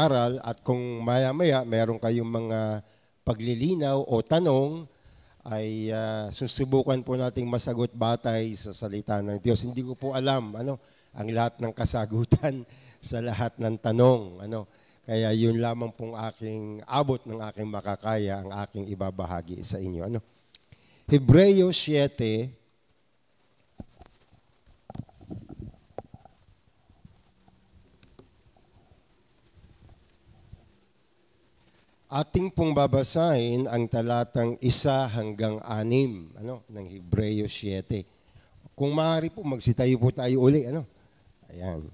aral at kung maya-maya meron kayong mga paglilinaw o tanong, ay susubukan po nating masagot batay sa salita ng Diyos. Hindi ko po alam ang lahat ng kasagutan sa lahat ng tanong. Kaya yun lamang pong aking abot ng aking makakaya, ang aking ibabahagi sa inyo. Hebreo 7, ating pong babasahin ang talatang 1 hanggang 6 ng Hebreo 7. Kung maaari po, magsitayo po tayo uli. Ayan.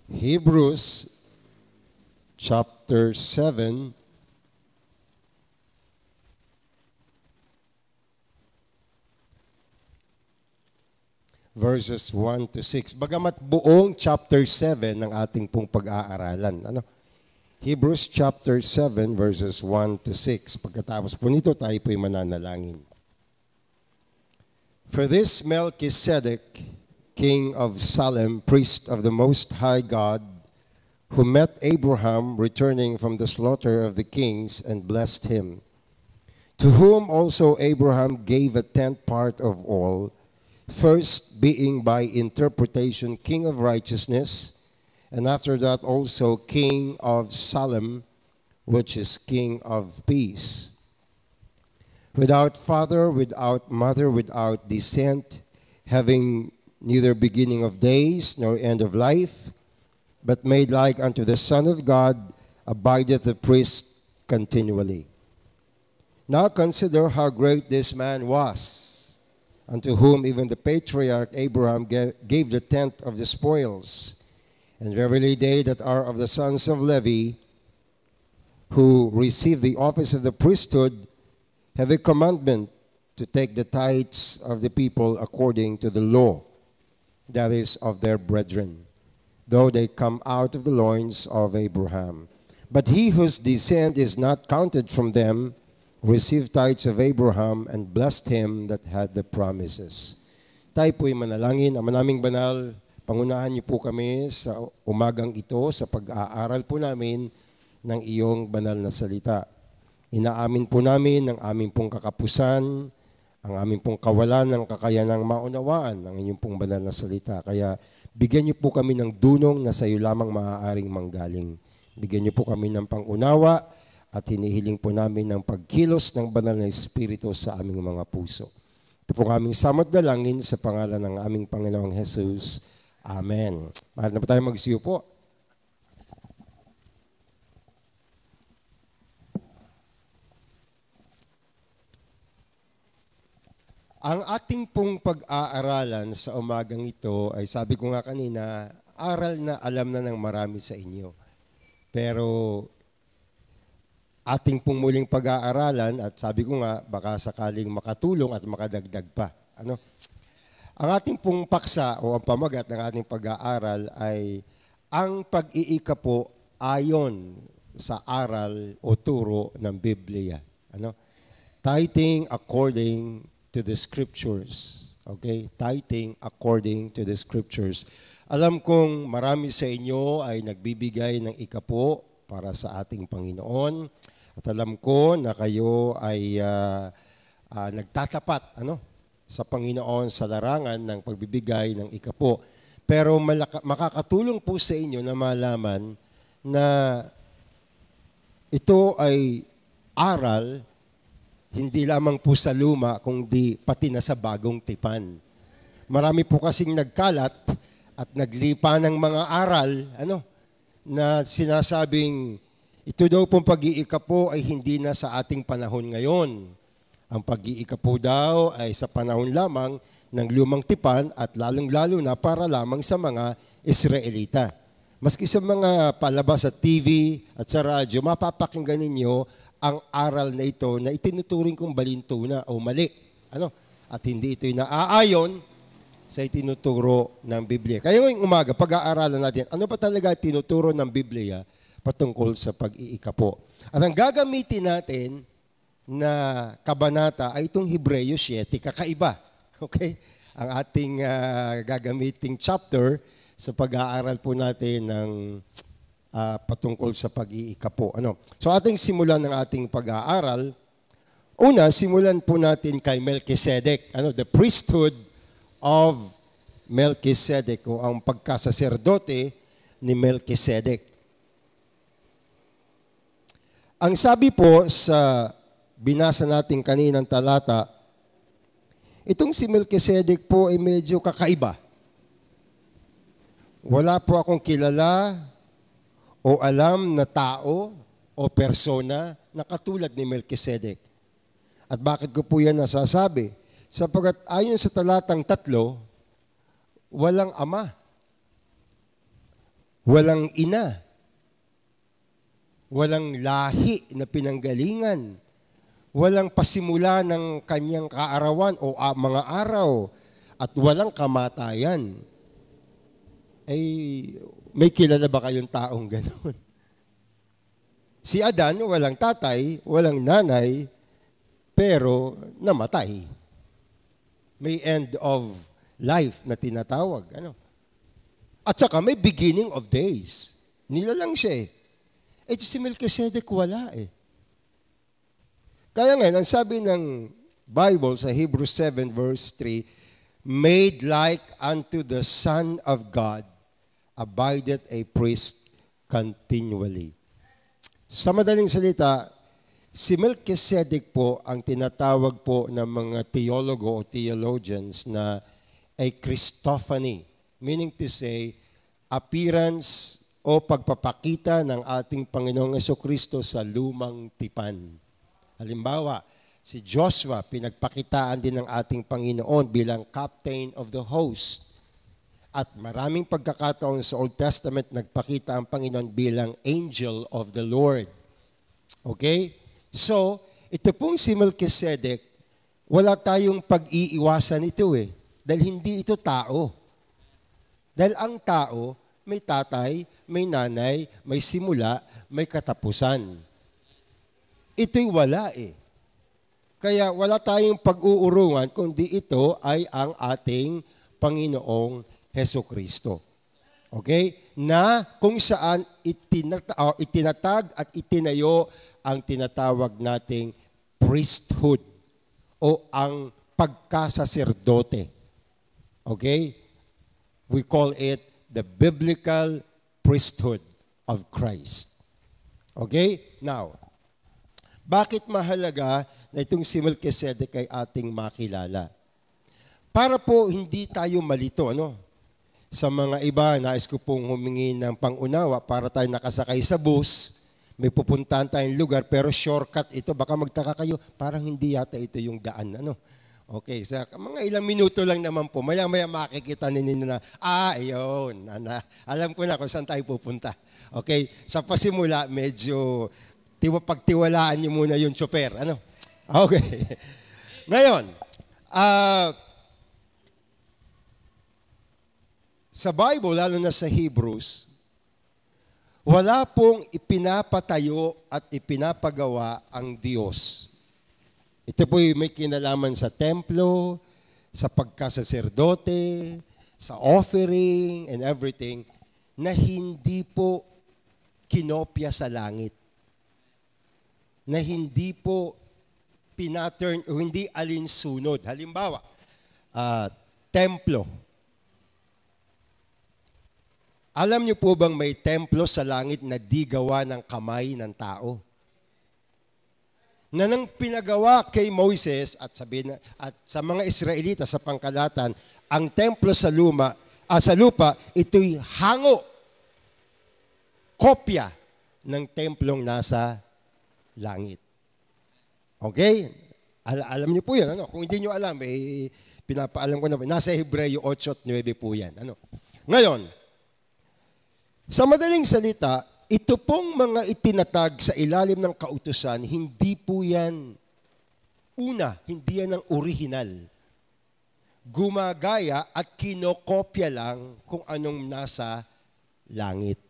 Hebrews chapter 7, verses 1 to 6. Bagamat buong chapter 7 ng ating pong pag-aaralan. Hebrews chapter 7 verses 1 to 6. Pagkatapos po nito, tayo po'y mananalangin. For this Melchizedek, king of Salem, priest of the Most High God, who met Abraham returning from the slaughter of the kings and blessed him, to whom also Abraham gave a tenth part of all, first being by interpretation king of righteousness, and after that also king of Salem, which is king of peace. Without father, without mother, without descent, having neither beginning of days nor end of life, but made like unto the Son of God, abideth the priest continually. Now consider how great this man was, unto whom even the patriarch Abraham gave the tenth of the spoils. And verily they that are of the sons of Levi, who receive the office of the priesthood, have a commandment to take the tithes of the people according to the law, that is, of their brethren, though they come out of the loins of Abraham. But he whose descent is not counted from them received tithes of Abraham and blessed him that had the promises. Tayo po'y manalangin. Ama naming banal, pangunahan niyo po kami sa umagang ito sa pag-aaral po namin ng iyong banal na salita. Inaamin po namin ang aming pong kakapusan, ang aming pong kawalan ng kakayanang maunawaan ng inyong pong banal na salita. Kaya bigyan niyo po kami ng dunong na sa iyo lamang maaaring manggaling. Bigyan niyo po kami ng pangunawa at hinihiling po namin ng pagkilos ng banal na Espiritu sa aming mga puso. Ito po aming samot dalangin sa pangalan ng aming Panginoong Jesus. Amen. Mahal na po tayo magsiyo po. Ang ating pong pag-aaralan sa umagang ito ay sabi ko nga kanina, aral na alam na ng marami sa inyo. Pero ating pong muling pag-aaralan at sabi ko nga baka sakaling makatulong at makadagdag pa. Ang ating pong paksa o ang pamagat ng ating pag-aaral ay ang pag-iika po ayon sa aral o turo ng Biblia. Tithing according to the scriptures. Okay? Tithing according to the scriptures. Alam kong marami sa inyo ay nagbibigay ng ikapo para sa ating Panginoon. At alam ko na kayo ay nagtatapat sa Panginoon sa larangan ng pagbibigay ng ikapo. Pero makakatulong po sa inyo na malaman na ito ay aral hindi lamang po sa luma, kundi pati na sa bagong tipan. Marami po kasing nagkalat at naglipa ng mga aral na sinasabing ito daw pong pag-iika po ay hindi na sa ating panahon ngayon. Ang pag-iika po daw ay sa panahon lamang ng lumang tipan at lalong-lalo na para lamang sa mga Israelita. Maski sa mga palabas sa TV at sa radyo, mapapakinggan ninyo ang aral na ito na itinuturing kong balintuna o mali. At hindi ito'y naaayon sa itinuturo ng Biblia. Kaya ngayong umaga, pag-aaralan natin, ano pa talaga tinuturo ng Biblia patungkol sa pag-iika po. At ang gagamitin natin na kabanata ay itong Hebreo 7, kakaiba. Okay? Ang ating gagamiting chapter sa pag-aaral po natin ng patungkol sa pag-iikapo. So ating simulan ng ating pag-aaral. Una, simulan po natin kay Melchizedek, the priesthood of Melchizedek o ang pagkasaserdote ni Melchizedek. Ang sabi po sa binasa natin kaninang talata, itong si Melchizedek po ay medyo kakaiba. Wala po akong kilala o alam na tao o persona na katulad ni Melchizedek. At bakit ko po yan nasasabi? Sapagkat ayon sa talatang 3, walang ama, walang ina, walang lahi na pinanggalingan, walang pasimula ng kanyang kaarawan o mga araw, at walang kamatayan. May kilala ba kayong taong ganoon? Si Adan, walang tatay, walang nanay, pero namatay. May end of life na tinatawag. At saka may beginning of days. Nilalang siya si Melchizedek wala Kaya ngayon, ang sabi ng Bible sa Hebrews 7 verse 3, made like unto the Son of God, abideth a priest continually. Sa madaling salita, si Melchizedek po ang tinatawag po ng mga theologo o theologians na a Christophany, meaning to say, appearance o pagpapakita ng ating Panginoong Jesucristo sa lumang tipan. Halimbawa, si Joshua, pinagpakitaan din ng ating Panginoon bilang captain of the host. At maraming pagkakataon sa Old Testament, nagpakita ang Panginoon bilang angel of the Lord. Okay? So, ito pong si Melchizedek, wala tayong pag-iiwasan ito dahil hindi ito tao. Dahil ang tao, may tatay, may nanay, may simula, may katapusan. Ito'y wala Kaya wala tayong pag-uurungan kundi ito ay ang ating Panginoong Hesukristo. Okay? Na kung saan itinatag at itinayo ang tinatawag nating priesthood o ang pagkasaserdote. Okay? We call it the biblical priesthood of Christ. Okay? Now, bakit mahalaga na itong si Melchizedek ay ating makilala? Para po hindi tayo malito, Sa mga iba, nais ko pong humingi ng pangunawa para tayo nakasakay sa bus, may pupuntahan tayong lugar, pero shortcut ito. Baka magtaka kayo, parang hindi yata ito yung daan. Okay, sa mga ilang minuto lang naman po, maya-maya makikita ninyo na, ayun, alam ko na kung saan tayo pupunta. Okay, sa pasimula, medyo pagtiwalaan niyo muna yung tsoper. Okay. Ngayon, sa Bible, lalo na sa Hebrews, wala pong ipinapatayo at ipinapagawa ang Diyos. Ito po may kinalaman sa templo, sa pagkasaserdote, sa offering and everything, na hindi po kinopya sa langit. Na hindi po pinaturn o hindi alinsunod. Halimbawa, templo. Alam niyo po bang may templo sa langit na di gawa ng kamay ng tao? Na nang pinagawa kay Moises at sa mga Israelita sa pangkalatan, ang templo sa lupa, ito'y hango, kopya ng templong nasa langit. Okay? Alam niyo po yan. Kung hindi niyo alam, pinapaalam ko na. Nasa Hebreo 8 at 9 po yan. Ngayon, sa madaling salita, ito pong mga itinatag sa ilalim ng kautusan, hindi po yan hindi yan ang original. Gumagaya at kinokopya lang kung anong nasa langit.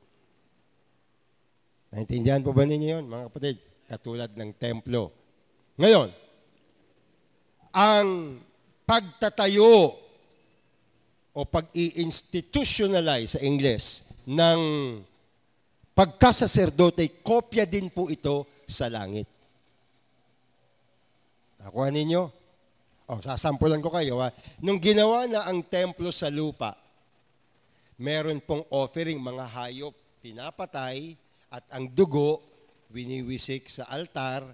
Naintindihan po ba ninyo yun, mga kapatid? Katulad ng templo. Ngayon, ang pagtatayo o pag-i-institutionalize sa English ng pagkasaserdote, kopya din po ito sa langit. Nakuha ninyo? Sasampulan ko kayo. Nung ginawa na ang templo sa lupa, meron pong offering mga hayop, pinapatay, at ang dugo, winiwisik sa altar.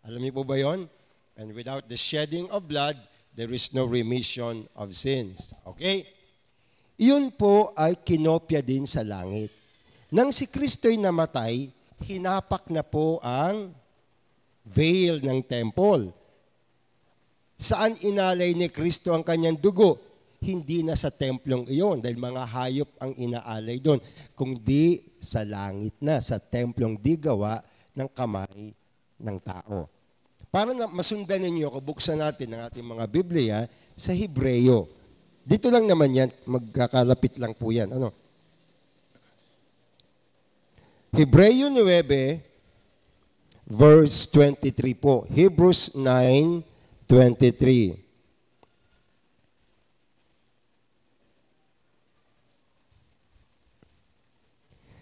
Alam niyo po ba yon? And without the shedding of blood, there is no remission of sins. Okay? Iyon po ay kinopya din sa langit. Nang si Kristo'y namatay, hinapak na po ang veil ng temple. Saan inalay ni Kristo ang kanyang dugo? Hindi na sa templong iyon dahil mga hayop ang inaalay doon, kundi sa langit na, sa templong di gawa ng kamay ng tao. Para na masundan ninyo, buksan natin ang ating mga Biblia sa Hebreo. Dito lang naman yan, magkakalapit lang po yan. Hebreo 9, verse 23 po. Hebrews 9:23.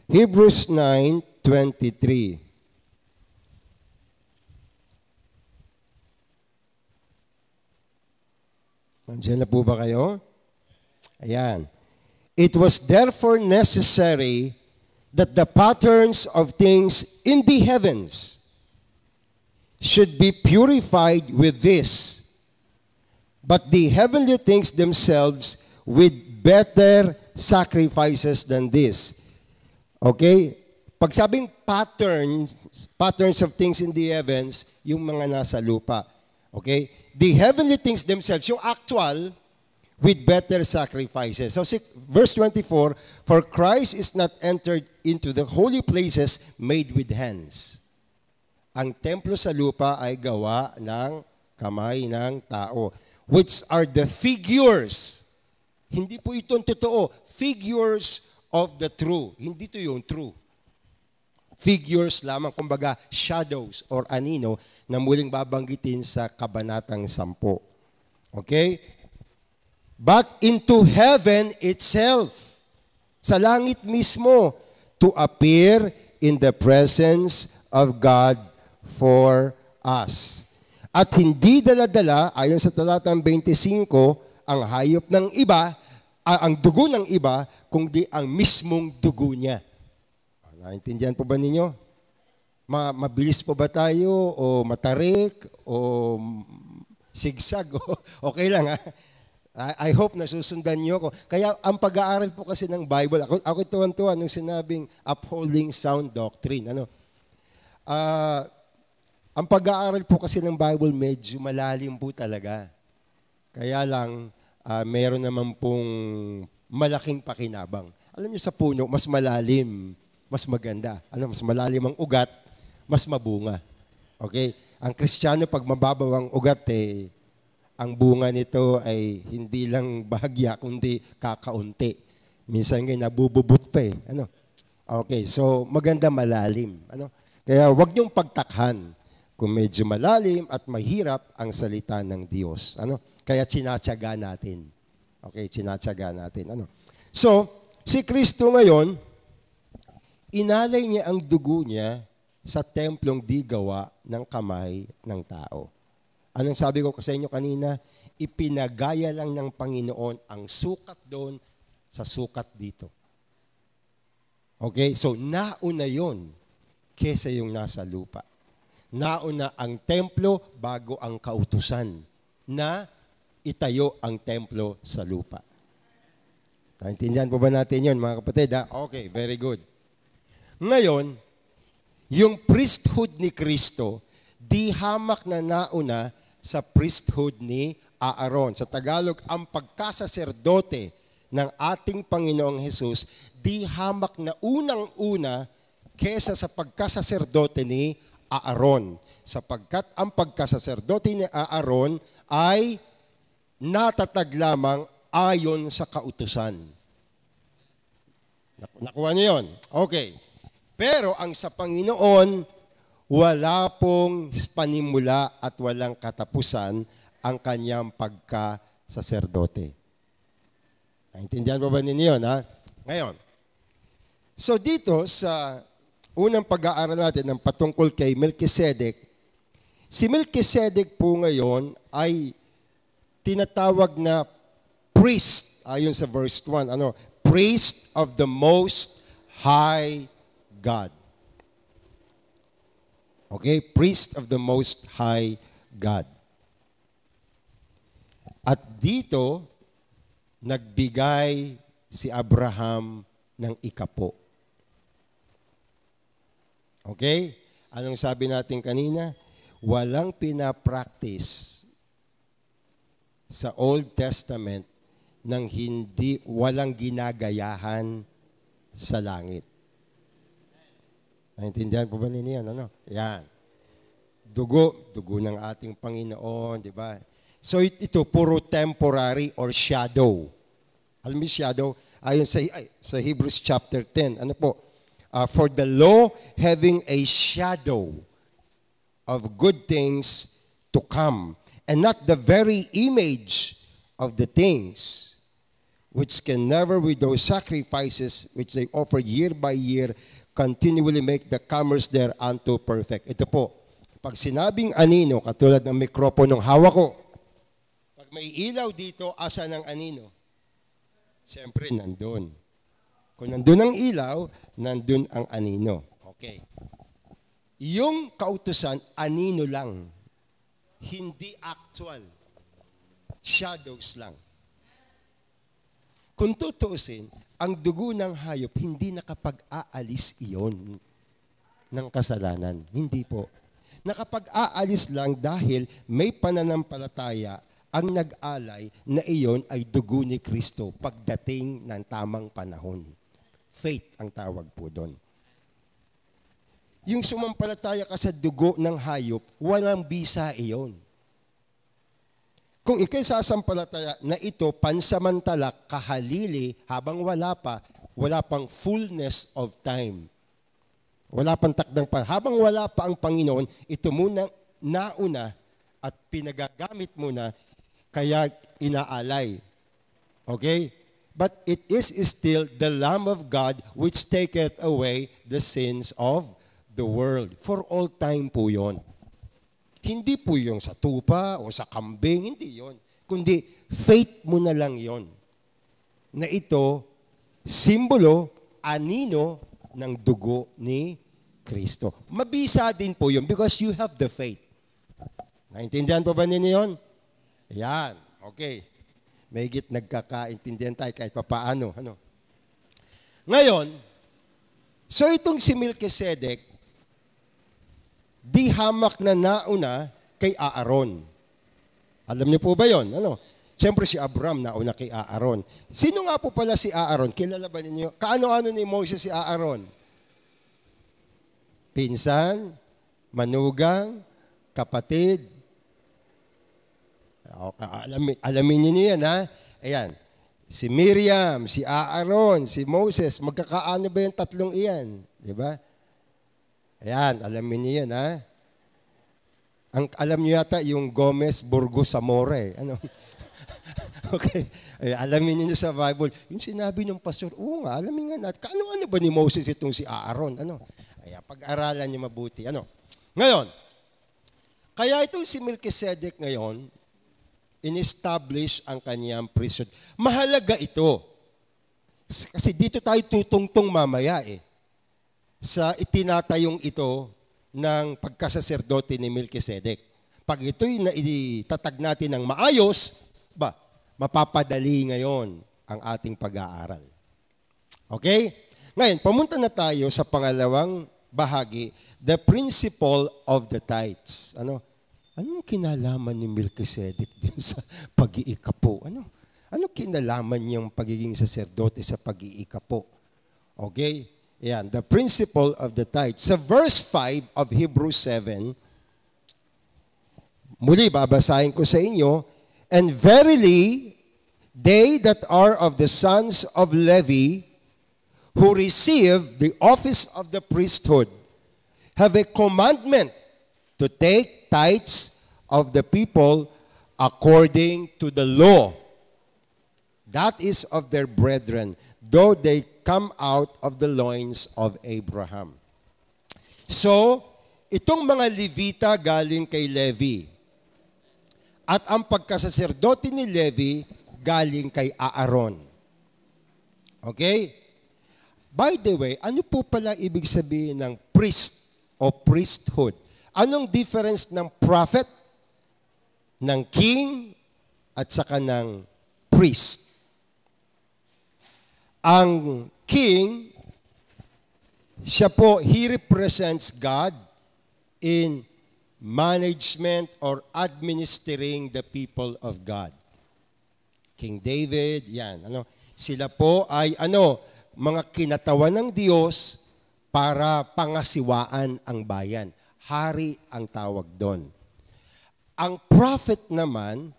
Hebrews 9:23. Nandiyan na po ba kayo? Ayan. It was therefore necessary that the patterns of things in the heavens should be purified with this, but the heavenly things themselves with better sacrifices than this. Okay? Pag sabing patterns of things in the heavens, yung mga nasa lupa. Okay? The heavenly things themselves, yung actual, with better sacrifices. So verse 24, for Christ is not entered into the holy places made with hands. Ang templo sa lupa ay gawa ng kamay ng tao, which are the figures. Hindi po ito ang totoo. Figures of the true. Hindi ito yung true. Figures lamang, kumbaga shadows or anino na muling babanggitin sa Kabanatang 10. Okay? But into heaven itself, sa langit mismo, to appear in the presence of God for us. At hindi dala-dala, ayon sa talatang 25, ang hayop ng iba, ang dugo ng iba, kundi ang mismong dugo niya. Naintindihan po ba ninyo? Mabilis po ba tayo? O matarik? O sigsag? Okay lang ha? I hope nasusundan niyo ko. Kaya ang pag-aaral po kasi ng Bible, ako tuwan-tuwa nung sinabing upholding sound doctrine. Ang pag-aaral po kasi ng Bible medyo malalim po talaga. Kaya lang, meron naman pong malaking pakinabang. Alam niyo sa puno, mas malalim, mas maganda. Mas malalim ang ugat, mas mabunga. Okay? Ang Kristiyano, pag mababaw ang ugat, ang bunga nito ay hindi lang bahagya, kundi kakaunti. Minsan ngayon, nabububot pa . Okay, so maganda malalim. Kaya wag niyong pagtakhan kung medyo malalim at mahirap ang salita ng Diyos. Kaya tsinatsaga natin. Okay, tsinatsaga natin. So, si Kristo ngayon, inalay niya ang dugo niya sa templong di gawa ng kamay ng tao. Anong sabi ko sa inyo kanina? Ipinagaya lang ng Panginoon ang sukat doon sa sukat dito. Okay? So, nauna yon kesa yung nasa lupa. Nauna ang templo bago ang kautusan na itayo ang templo sa lupa. Naintindihan po ba natin yun, mga kapatid? Okay, very good. Ngayon, yung priesthood ni Kristo, di hamak na nauna sa priesthood ni Aaron. Sa Tagalog, ang pagkasaserdote ng ating Panginoong Hesus, di hamak na unang-una kesa sa pagkasaserdote ni Aaron. Sapagkat ang pagkasaserdote ni Aaron ay natatag lamang ayon sa kautusan. Nakuha niyo yun? Okay. Pero ang sa Panginoon, wala pong panimula at walang katapusan ang kanyang pagkasaserdote. Naintindihan mo ba ninyo yun? Ngayon, so dito sa unang pag-aaral natin ng patungkol kay Melchizedek. Si Melchizedek po ngayon ay tinatawag na priest, ayon sa verse 1. Priest of the Most High God. Okay? Priest of the Most High God. At dito, nagbigay si Abraham ng ikapo. Okay? Anong sabi natin kanina? Walang pinapractice sa Old Testament nang walang ginagayahan sa langit. Naintindihan po ba ninyo yan? Yan. Dugo ng ating Panginoon, di ba? So ito, puro temporary or shadow. Alam mo shadow? Ayon sa Hebrews chapter 10. For the law having a shadow of good things to come, and not the very image of the things which can never with those sacrifices which they offer year by year continually make the comers thereunto perfect. Ito po, pag sinabing anino, katulad ng mikroponong hawak ko, pag may ilaw dito, asa ng anino? Siyempre, nandun. Kung nandun ang ilaw, nandun ang anino. Okay. Yung kautusan, anino lang. Hindi actual. Shadows lang. Kung tutuusin, ang dugo ng hayop, hindi nakapag-aalis iyon ng kasalanan. Hindi po. Nakapag-aalis lang dahil may pananampalataya ang nag-alay na iyon ay dugo ni Kristo pagdating ng tamang panahon. Faith ang tawag po doon. Yung sumampalataya ka sa dugo ng hayop, walang bisa iyon. Kung ikay sasampalataya na ito pansamantala, kahalili, habang wala pang fullness of time. Wala pang takdang pa. Habang wala pa ang Panginoon, ito muna nauna at pinagagamit muna, kaya inaalay. Okay? But it is still the Lamb of God which taketh away the sins of the world. For all time po yon. Hindi po yung sa tupa o sa kambing, hindi yon. Kundi faith mo na lang yon. Na ito, simbolo, anino ng dugo ni Kristo. Mabisa din po yun because you have the faith. Naintindihan po ba ninyo yun? Ayan, okay. Mahigit nagkakaintindihan tayo kahit papaano. Ngayon, so itong si Melchizedek, di hamak na nauna kay Aaron. Alam niyo po ba yon? Siyempre si Abraham nauna kay Aaron. Sino nga po pala si Aaron? Kilala ba ninyo? Kaano-ano ni Moses si Aaron? Pinsan, manugang, kapatid. Alamin niyo yan, ha? Ayan. Si Miriam, si Aaron, si Moses, magkakaano ba yung tatlong iyan? Di ba? Ayan, alamin niyo yan, ha? Alam niyo yata yung Gomez, Burgos, Zamora, Okay. Alamin niyo sa Bible. Yung sinabi ng pastor, oo nga, alamin nga natin. Ano ba ni Moses itong si Aaron? Ayan, pag-aralan niyo mabuti. Ngayon, kaya itong si Melchizedek ngayon, in-establish ang kanyang priesthood. Mahalaga ito. Kasi dito tayo tutungtong mamaya sa itinatayong ito ng pagkasaserdote ni Melchizedek. Pag ito'y itatag natin ng maayos, mapapadali ngayon ang ating pag-aaral. Okay? Ngayon, pamunta na tayo sa pangalawang bahagi, the principle of the tithes. Anong kinalaman ni Melchizedek din sa pag-iikapo? Ano kinalaman niyang pagiging saserdote sa pag-iikapo? Okay? Yan, the principle of the tithe. Sa verse 5 of Hebrews 7, muli babasahin ko sa inyo, and verily, they that are of the sons of Levi, who receive the office of the priesthood, have a commandment to take tithes of the people according to the law. That is of their brethren, though they come out of the loins of Abraham. So, itong mga Levita galing kay Levi. At ang pagkasaserdote ni Levi galing kay Aaron. Okay? By the way, ano po pala ibig sabihin ng priest o priesthood? Anong difference ng prophet, ng king, at saka ng priest? Ang king, siya po, he represents God in management or administering the people of God. King David, yan. Sila po ay mga kinatawan ng Diyos para pangasiwaan ang bayan. Hari ang tawag doon. Ang prophet naman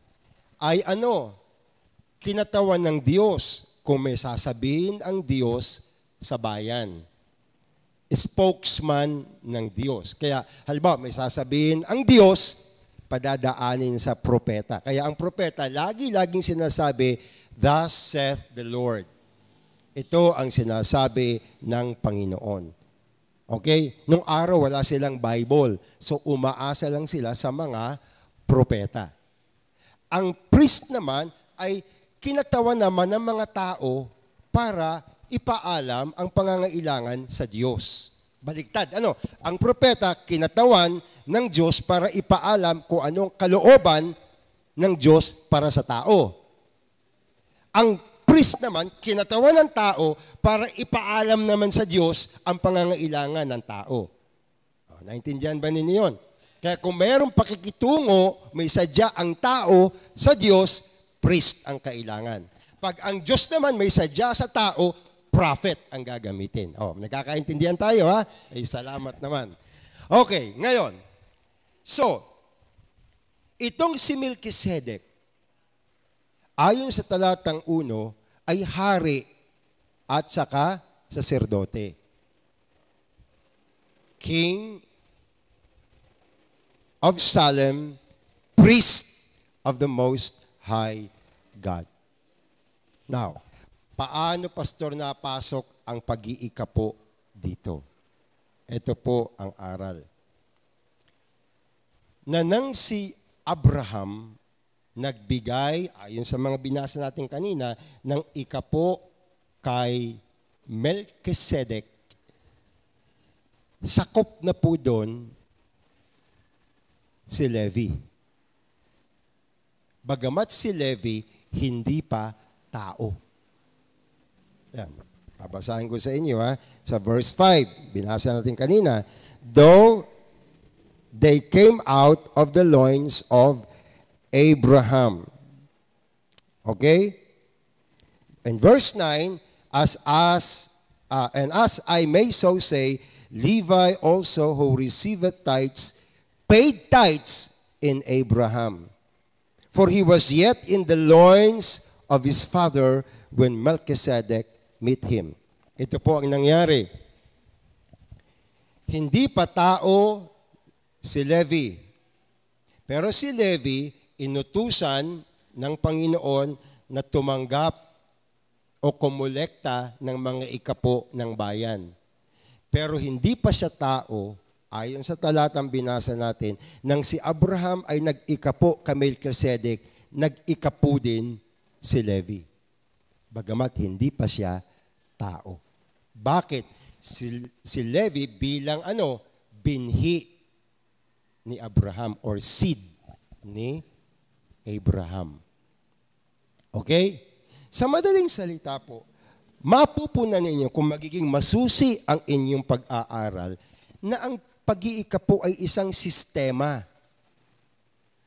ay kinatawan ng Diyos kung may sasabihin ang Diyos sa bayan. Spokesman ng Diyos. Kaya, halimbawa, may sasabihin ang Diyos, padadaanin sa propeta. Kaya ang propeta, laging sinasabi, "Thus saith the Lord." Ito ang sinasabi ng Panginoon. Okay? Nung araw, wala silang Bible. So, umaasa lang sila sa mga propeta. Ang priest naman ay kinatawan naman ng mga tao para ipaalam ang pangangailangan sa Diyos. Baliktad. Ang propeta, kinatawan ng Diyos para ipaalam kung anong kalooban ng Diyos para sa tao. Ang priest naman, kinatawan ng tao para ipaalam naman sa Diyos ang pangangailangan ng tao. Naintindihan ba ninyo yun? Kaya kung mayroong pakikitungo, may sadya ang tao sa Diyos, priest ang kailangan. Pag ang Diyos naman may sadya sa tao, prophet ang gagamitin. Nagkakaintindihan tayo, ha? Ay, salamat naman. Okay, ngayon. So, itong si Melchizedek, ayon sa talatang 1, ay hari at saka saserdote. King of Salem, priest of the Most High God. Now, paano, Pastor, napasok ang pag-iikapo dito? Ito po ang aral. Na nang si Abraham nagbigay, ayon sa mga binasa natin kanina, ng ikapo kay Melchizedek, sakop na po doon si Levi. Bagamat si Levi, hindi pa tao. Yan. Babasahin ko sa inyo, ha? Sa verse 5, binasa natin kanina, "Though they came out of the loins of Abraham." Okay? And verse 9, and as I may so say, Levi also who receiveth tithes, paid tithes in Abraham. For he was yet in the loins of his father when Melchizedek met him. Ito po ang nangyari. Hindi pa tao si Levi. Pero si Levi, inutusan ng Panginoon na tumanggap o kumolekta ng mga ikapo ng bayan. Pero hindi pa siya tao, ayon sa talatang binasa natin, nang si Abraham ay nag-ikapo kay Melchizedek, nag-ikapo din si Levi. Bagamat hindi pa siya tao. Bakit? Si Levi bilang binhi ni Abraham or seed ni Abraham. Okay? Sa madaling salita po, mapupunan ninyo kung magiging masusi ang inyong pag-aaral na ang pag-iikapo ay isang sistema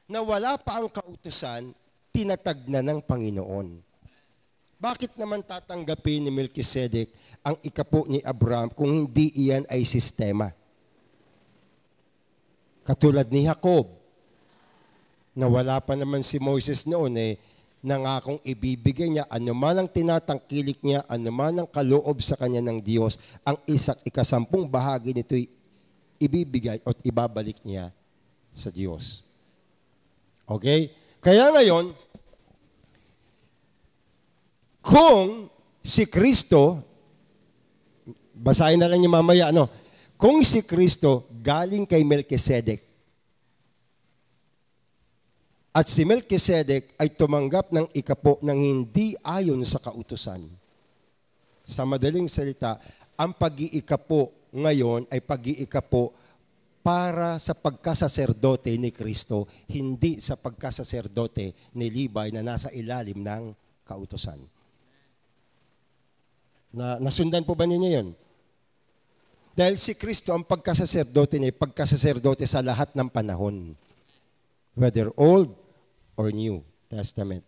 na wala pa ang kautusan, tinatag na ng Panginoon. Bakit naman tatanggapin ni Melchizedek ang ikapo ni Abraham kung hindi iyan ay sistema? Katulad ni Jacob, na wala pa naman si Moses noon, nangakong ibibigay niya, anuman ang tinatangkilik niya, anuman ang kaloob sa kanya ng Diyos, ang ikasampung bahagi nito'y ibibigay at ibabalik niya sa Diyos. Okay? Kaya ngayon, kung si Kristo, basahin na lang niyo mamaya, Kung si Kristo galing kay Melchizedek, at si Melchizedek ay tumanggap ng ikapo ng hindi ayon sa kautusan. Sa madaling salita, ang pag-iikapo ngayon ay pag-iikapo para sa pagkasaserdote ni Kristo, hindi sa pagkasaserdote ni Levi na nasa ilalim ng kautusan. Nasundan po ba ninyo yun? Dahil si Kristo ang pagkasaserdote niya, pagkasaserdote sa lahat ng panahon. Whether Old or New Testament.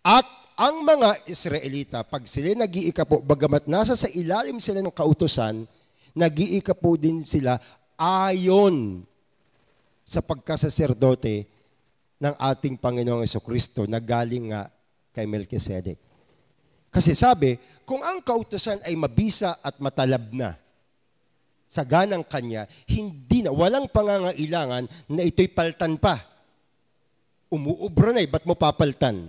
At ang mga Israelita, pag sila nag-iikapo, bagamat nasa sa ilalim sila ng kautusan, nag-iikapo din sila ayon sa pagkasaserdote ng ating Panginoong Jesucristo na galing nga kay Melchizedek. Kasi sabi, kung ang kautusan ay mabisa at matalab na, sa ganang kanya, hindi na, walang pangangailangan na ito'y paltan pa. Umuubra na ba't mo papaltan?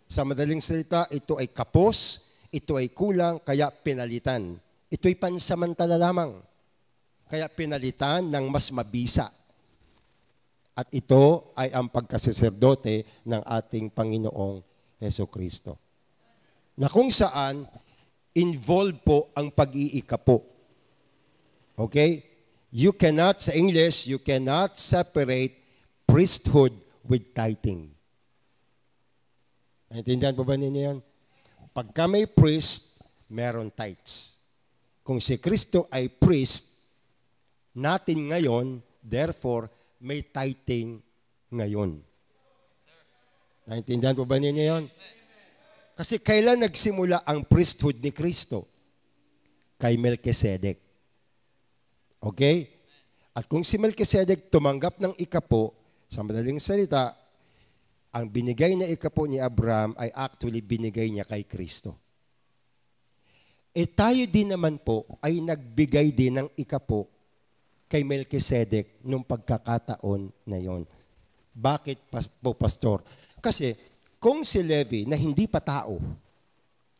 Sa madaling salita, ito ay kapos, ito ay kulang, kaya pinalitan. Ito'y pansamantala lamang. Kaya pinalitan ng mas mabisa. At ito ay ang pagkasaserdote ng ating Panginoong Jesucristo. Na kung saan, involved po ang pag-iikapo. Okay? You cannot, sa English, you cannot separate priesthood with tithing. Naintindihan po ba ninyo yan? Pagka may priest, meron tithes. Kung si Kristo ay priest, natin ngayon, therefore, may tithing ngayon. Naintindihan po ba ninyo yan? Kasi kailan nagsimula ang priesthood ni Kristo? Kay Melchizedek. Okay? At kung si Melchizedek tumanggap ng ikapo, sa madaling salita, ang binigay na ikapo ni Abraham ay actually binigay niya kay Kristo. E tayo din naman po ay nagbigay din ng ikapo kay Melchizedek nung pagkakataon na yon. Bakit po, Pastor? Kasi kung si Levi na hindi pa tao,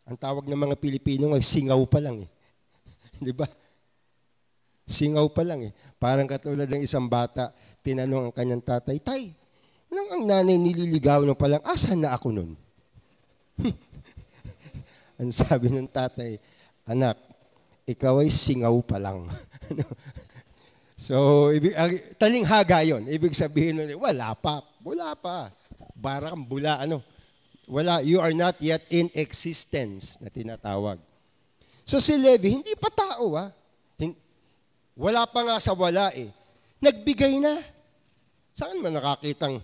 ang tawag ng mga Pilipino ay singaw pa lang eh. Di ba? Singaw pa lang eh. Parang katulad ng isang bata, tinanong ang kanyang tatay, Tay, nang ang nanay nililigaw nung palang, asan na ako nun? Ang sabi ng tatay, anak, ikaw ay singaw pa lang. So, talinghaga yun. Ibig sabihin nun, wala pa. Barang bula, wala, you are not yet in existence na tinatawag. So si Levi, hindi pa tao wala pa nga sa wala eh. Nagbigay na. Saan man nakakitang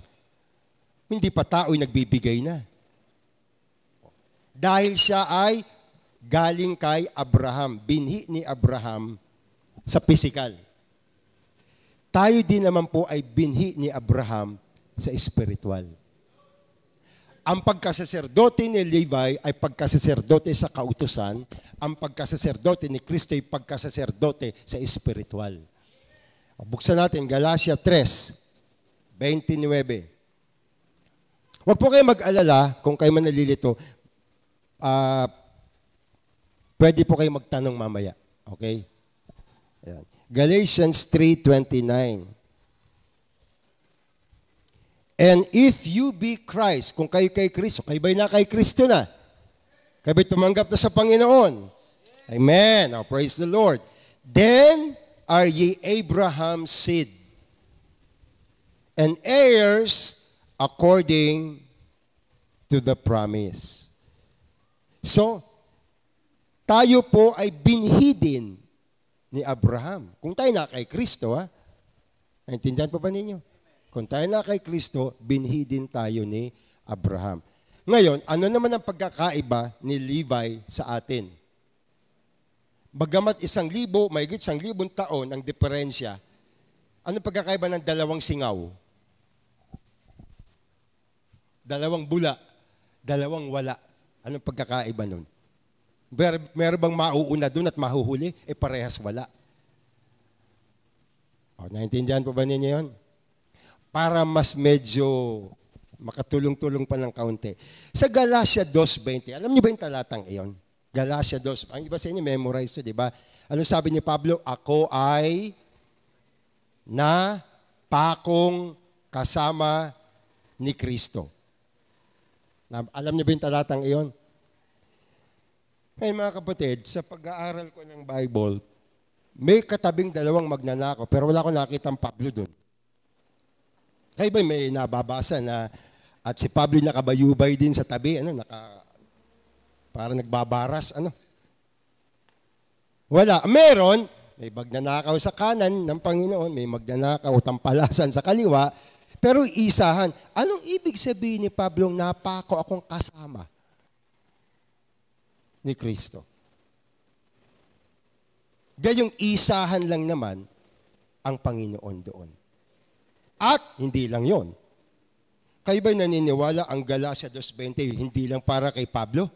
hindi pa tao'y nagbibigay na? Dahil siya ay galing kay Abraham, binhi ni Abraham sa pisikal. Tayo din naman po ay binhi ni Abraham sa espiritual. Ang pagkasaserdote ni Levi ay pagkasaserdote sa kautusan. Ang pagkasaserdote ni Kristo ay pagkasaserdote sa espiritual. Buksan natin, Galatia 3:29. Huwag po kayo mag-alala kung kayo man nalilito. Pwede po kayo magtanong mamaya. Okay? Ayan. Galatians 3:29. And if you be Christ, kung kayo kay Kristo, kayo ba'y na kay Kristo na? Kayo ba'y tumanggap na sa Panginoon? Amen. Now, praise the Lord. Then are ye Abraham's seed, and heirs according to the promise. So, tayo po ay binhi din ni Abraham. Kung tayo na kay Kristo, naintindihan po ba ninyo? Kung tayo na kay Kristo, binhi din tayo ni Abraham. Ngayon, ano naman ang pagkakaiba ni Levi sa atin? Bagamat 1,000, mahigit 1,000 taon ang diferensya, ano pagkakaiba ng dalawang singaw? Dalawang bula, dalawang wala. Anong pagkakaiba nun? Meron bang mauuna dun at mahuhuli? Parehas wala. Naintindihan po ba ninyo yun? Para mas medyo makatulong-tulong pa ng kaunti. Sa Galatia 2:20, alam niyo ba yung talatang iyon? Galatia 2. Ang iba sa inyo, memorize to, di ba? Ano sabi ni Pablo? Ako ay napakong kasama ni Kristo. Alam niyo ba yung talatang iyon? Hey, mga kapatid, sa pag-aaral ko ng Bible, may katabing dalawang magnanakaw, pero wala akong nakitang Pablo doon. Kaya ba may nababasa na at si Pablo nakabayubay din sa tabi, parang nagbabaras, Wala. Meron, may magnanakaw sa kanan ng Panginoon, may magnanakaw tampalasan sa kaliwa, pero isahan. Anong ibig sabihin ni Pablo, napako akong kasama ni Kristo? Gayong isahan lang naman ang Panginoon doon. At hindi lang yon. Kayo ba'y naniniwala ang Galatia 2:20 hindi lang para kay Pablo,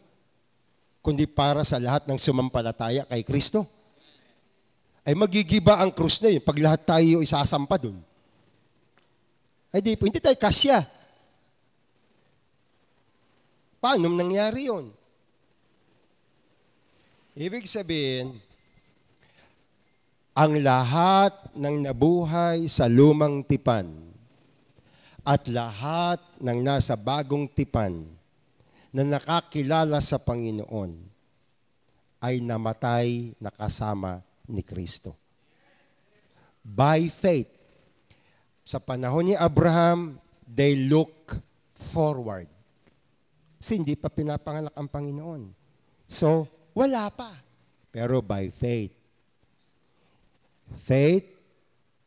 kundi para sa lahat ng sumampalataya kay Kristo? Ay magigiba ang krus na yun pag lahat tayo isasampa doon. Ay di po, hindi tayo kasya. Paano nangyari yon? Ibig sabihin, ang lahat ng nabuhay sa lumang tipan at lahat ng nasa bagong tipan na nakakilala sa Panginoon ay namatay na kasama ni Kristo. By faith. Sa panahon ni Abraham, they look forward. Kasi hindi pa pinapanganak ang Panginoon. So, wala pa. Pero by faith. Faith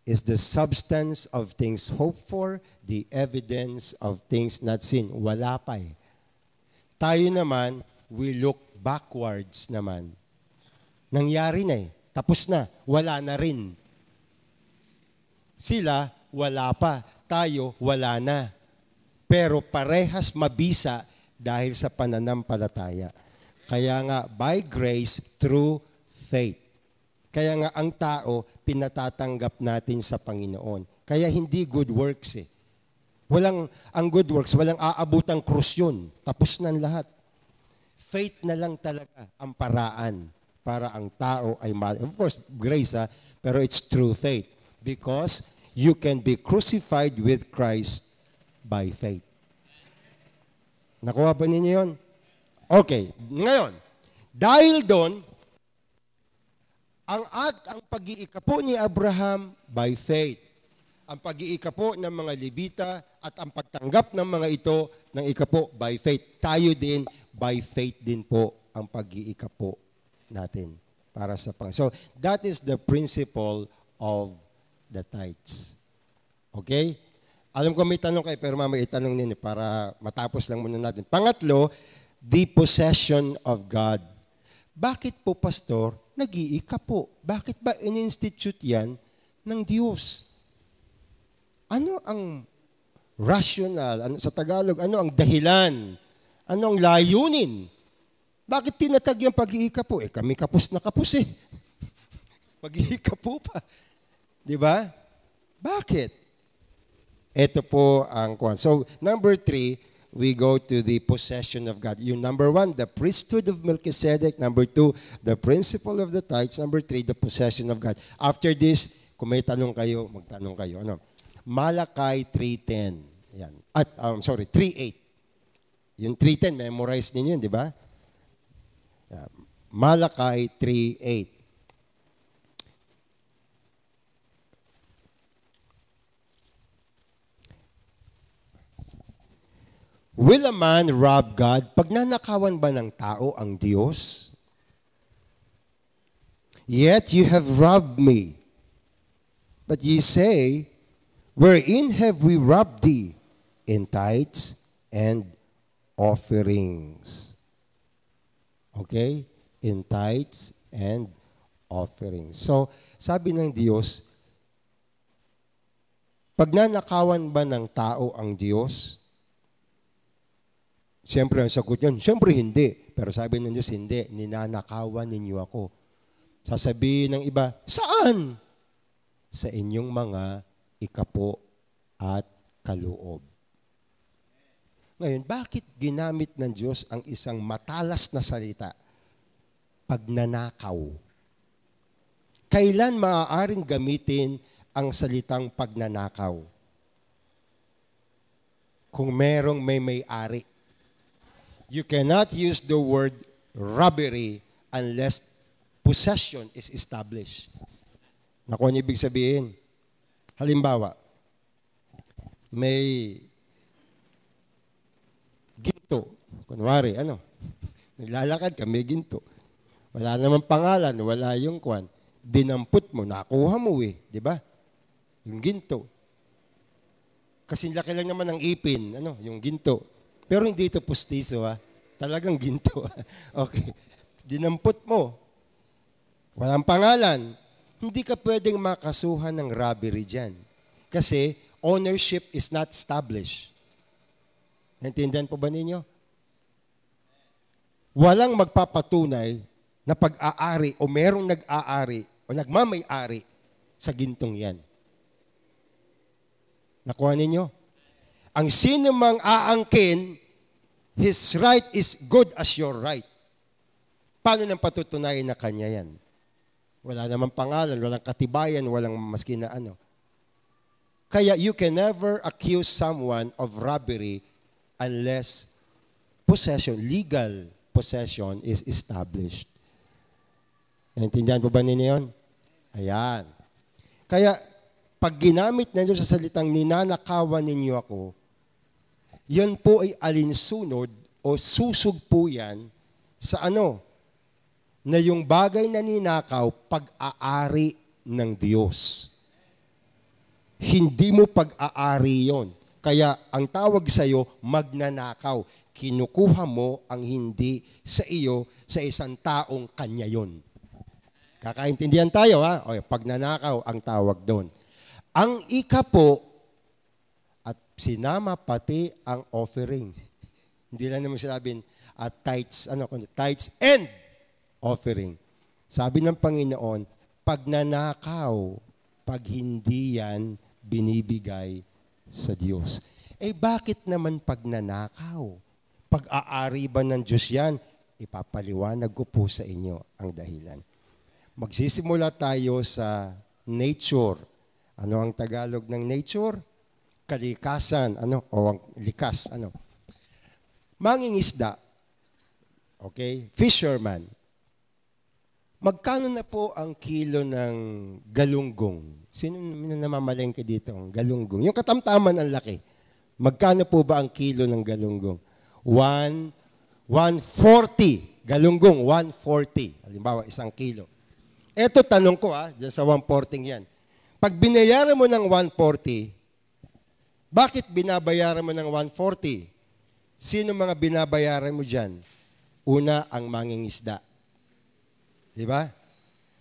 is the substance of things hoped for, the evidence of things not seen. Wala pa eh. Tayo naman, we look backwards naman. Nangyari na eh. Tapos na. Wala na rin. Sila, wala pa. Tayo, wala na. Pero parehas mabisa dahil sa pananampalataya. Kaya nga, by grace, through faith. Kaya nga, ang tao, pinatatanggap natin sa Panginoon. Kaya hindi good works eh. Ang good works, walang aabutang krus yun. Tapos na lahat. Faith na lang talaga ang paraan para ang tao ay of course, grace pero it's true faith. Because you can be crucified with Christ by faith. Nakuha ba ninyo yun? Okay, ngayon, dahil doon, ang pag-iikapo ni Abraham by faith. Ang pag-iikapo ng mga Levita at ang pagtanggap ng mga ito ng ikapo by faith. Tayo din, by faith din po ang pag-iikapo natin para sa Panginoon. So, that is the principle of the tithes. Okay? Alam ko may tanong kayo, pero mamaya itanong ninyo para matapos lang muna natin. Pangatlo, the possession of God. Bakit po, Pastor, nag-iikapo? Bakit ba in-institute yan ng Diyos? Ano ang rational, sa Tagalog, ano ang dahilan? Ano ang layunin? Bakit tinatag yung pag-iikapo? Kami kapos na kapos eh. Pag-iikapo pa. Di ba? Bakit? Ito po ang kwan. So, number 3, we go to the possession of God. Yung number 1, the priesthood of Melchizedek. Number 2, the principle of the tithes. Number 3, the possession of God. After this, kung may tanong kayo, magtanong kayo. Malachi 3:10. Yan. At 3:8. Yung 3:10 memorize niyo 'yun, di ba? Malachi 3:8. Will a man rob God? Pagnanakawan ba ng tao ang Diyos? Yet you have robbed me. But ye say, wherein have we robbed thee? In tithes and offerings. Okay? In tithes and offerings. So, sabi ng Diyos, pagnanakawan ba ng tao ang Diyos? Siyempre, ang sagot yun, siyempre hindi. Pero sabi ng Diyos, hindi. Ninanakawan ninyo ako. Sasabihin ng iba, saan? Sa inyong mga ikapo at kaloob. Ngayon, bakit ginamit ng Diyos ang isang matalas na salita pagnanakaw. Kailan maaaring gamitin ang salitang pagnanakaw? Kung merong may-ari. You cannot use the word robbery unless possession is established. Naku, ano ibig sabihin? Halimbawa, may ginto. Kunwari, naglalakad ka, may ginto. Wala namang pangalan, wala yung kwan. Dinampot mo, nakuha mo di ba? Yung ginto. Kasi laki lang naman ng ipin, yung ginto. Pero hindi ito pustiso, talagang ginto. Okay. Dinampot mo. Walang pangalan. Hindi ka pwedeng makasuhan ng robbery dyan. Kasi ownership is not established. Naintindihan po ba ninyo? Walang magpapatunay na pag-aari o merong nag-aari o nagmamay-ari sa gintong yan. Nakuha ninyo? Ang sino mang aangkin, his right is good as your right. Paano nang patutunayan na kanya yan? Wala namang pangalan, walang katibayan, walang maski na Kaya you can never accuse someone of robbery unless possession, legal possession is established. Naintindihan po ba ninyo yun? Ayan. Kaya, pag ginamit ninyo sa salitang ninanakawan ninyo ako, yan po ay alinsunod o susug po yan sa na yung bagay na ninakaw, pag-aari ng Diyos. Hindi mo pag-aari yon. Kaya ang tawag sa iyo, magnanakaw. Kinukuha mo ang hindi sa iyo sa isang taong kanya yon. Kakaintindihan tayo, O, pagnanakaw ang tawag doon. Ang po, at sinama pati ang offering. Hindi lang naman sinabing tithes, tithes and offering. Sabi ng Panginoon, pagnanakaw, pag hindi yan binibigay sa Diyos. Bakit naman pagnanakaw? Pag-aari ba ng Diyos yan? Ipapaliwanag ko po sa inyo ang dahilan. Magsisimula tayo sa nature. Ano ang Tagalog ng nature? Kalikasan, o ang likas, Mangingisda, okay? Fisherman. Magkano na po ang kilo ng galunggong? Sino namamalengke dito? Ang galunggong. Yung katamtaman ang laki. Magkano po ba ang kilo ng galunggong? 140. Galunggong, 140. Halimbawa, 1 kilo. Eto tanong ko, dyan sa 140 yan. Pag binayaran mo ng 140, bakit binabayaran mo ng 140? Sino mga binabayaran mo dyan? Una, ang mangingisda. Di ba?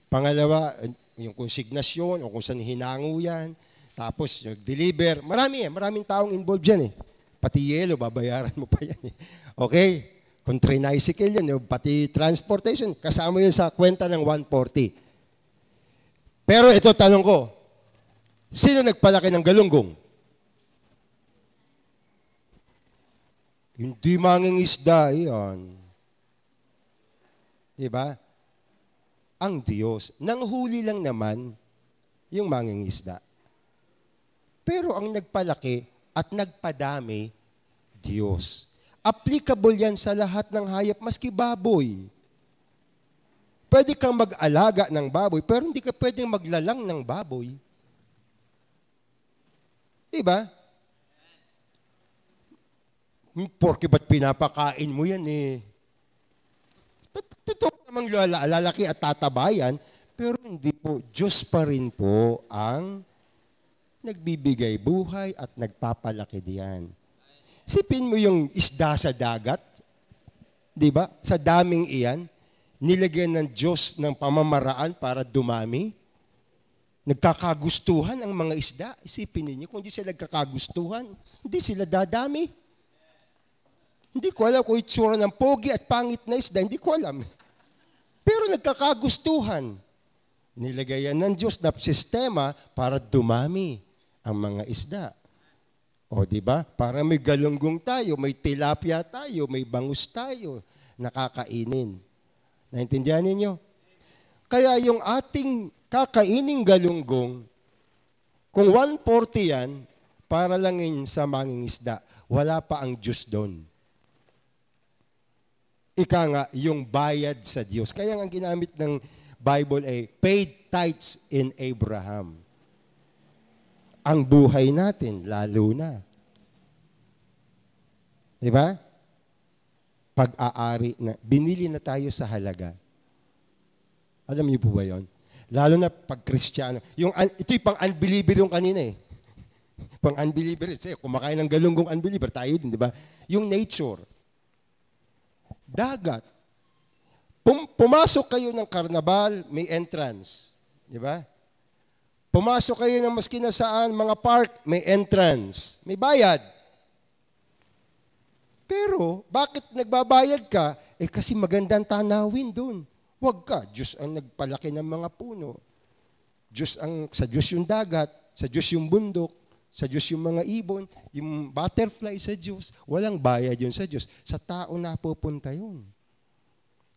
Pangalawa, yung konsignasyon o kung saan hinango yan. Tapos, yung deliver. Maraming taong involved dyan Pati yelo, babayaran mo pa yan Okay? Kung tricycle yan, pati transportation, kasama yun sa kwenta ng 140. Pero ito tanong ko, sino nagpalaki ng galunggong? Hindi mangingisda yan. Di ba? Ang Diyos. Nanghuli lang naman yung mangingisda. Pero ang nagpalaki at nagpadami, Diyos. Applicable yan sa lahat ng hayop, maski baboy. Pwede kang mag-alaga ng baboy, pero hindi ka pwedeng maglalang ng baboy. Diba? Porke ba't pinapakain mo yan Totoo namang lalaki at tatabayan, pero hindi po, Diyos pa rin po ang nagbibigay buhay at nagpapalaki diyan. Sipin mo yung isda sa dagat, di ba? Sa daming iyan, nilagyan ng Diyos ng pamamaraan para dumami. Nagkakagustuhan ang mga isda. Isipin ninyo, kung hindi sila nagkakagustuhan, hindi sila dadami. Hindi ko alam kung itsura ng pogi at pangit na isda, hindi ko alam. Pero nagkakagustuhan. Nilagayan ng Diyos na sistema para dumami ang mga isda. O, di ba? Para may galunggong tayo, may tilapia tayo, may bangus tayo, nakakainin. Naintindihan ninyo? Kaya yung ating kakaining galunggong, kung 140 yan, para lang yun sa mangingisda, wala pa ang Diyos doon. Ika nga, yung bayad sa Diyos. Kaya ang ginamit ng Bible ay paid tithes in Abraham. Ang buhay natin, lalo na. Diba? Pag-aari na, binili na tayo sa halaga. Alam niyo po ba yun? Lalo na pag Kristiyano. Ito yung pang-unbeliever yung kanina eh. Pang-unbeliever. Kumakain ng galunggong unbeliever, tayo din, di ba? Yung nature. Dagat. Pumasok kayo ng karnabal, may entrance. Di ba? Pumasok kayo ng maski na saan, mga park, may entrance. May bayad. Pero, bakit nagbabayad ka? Kasi magandang tanawin doon. Huwag ka. Diyos ang nagpalaki ng mga puno. Sa Diyos yung dagat, sa Diyos yung bundok, sa Diyos yung mga ibon, yung butterfly sa Diyos. Walang bayad yun sa Diyos. Sa tao napupunta yun.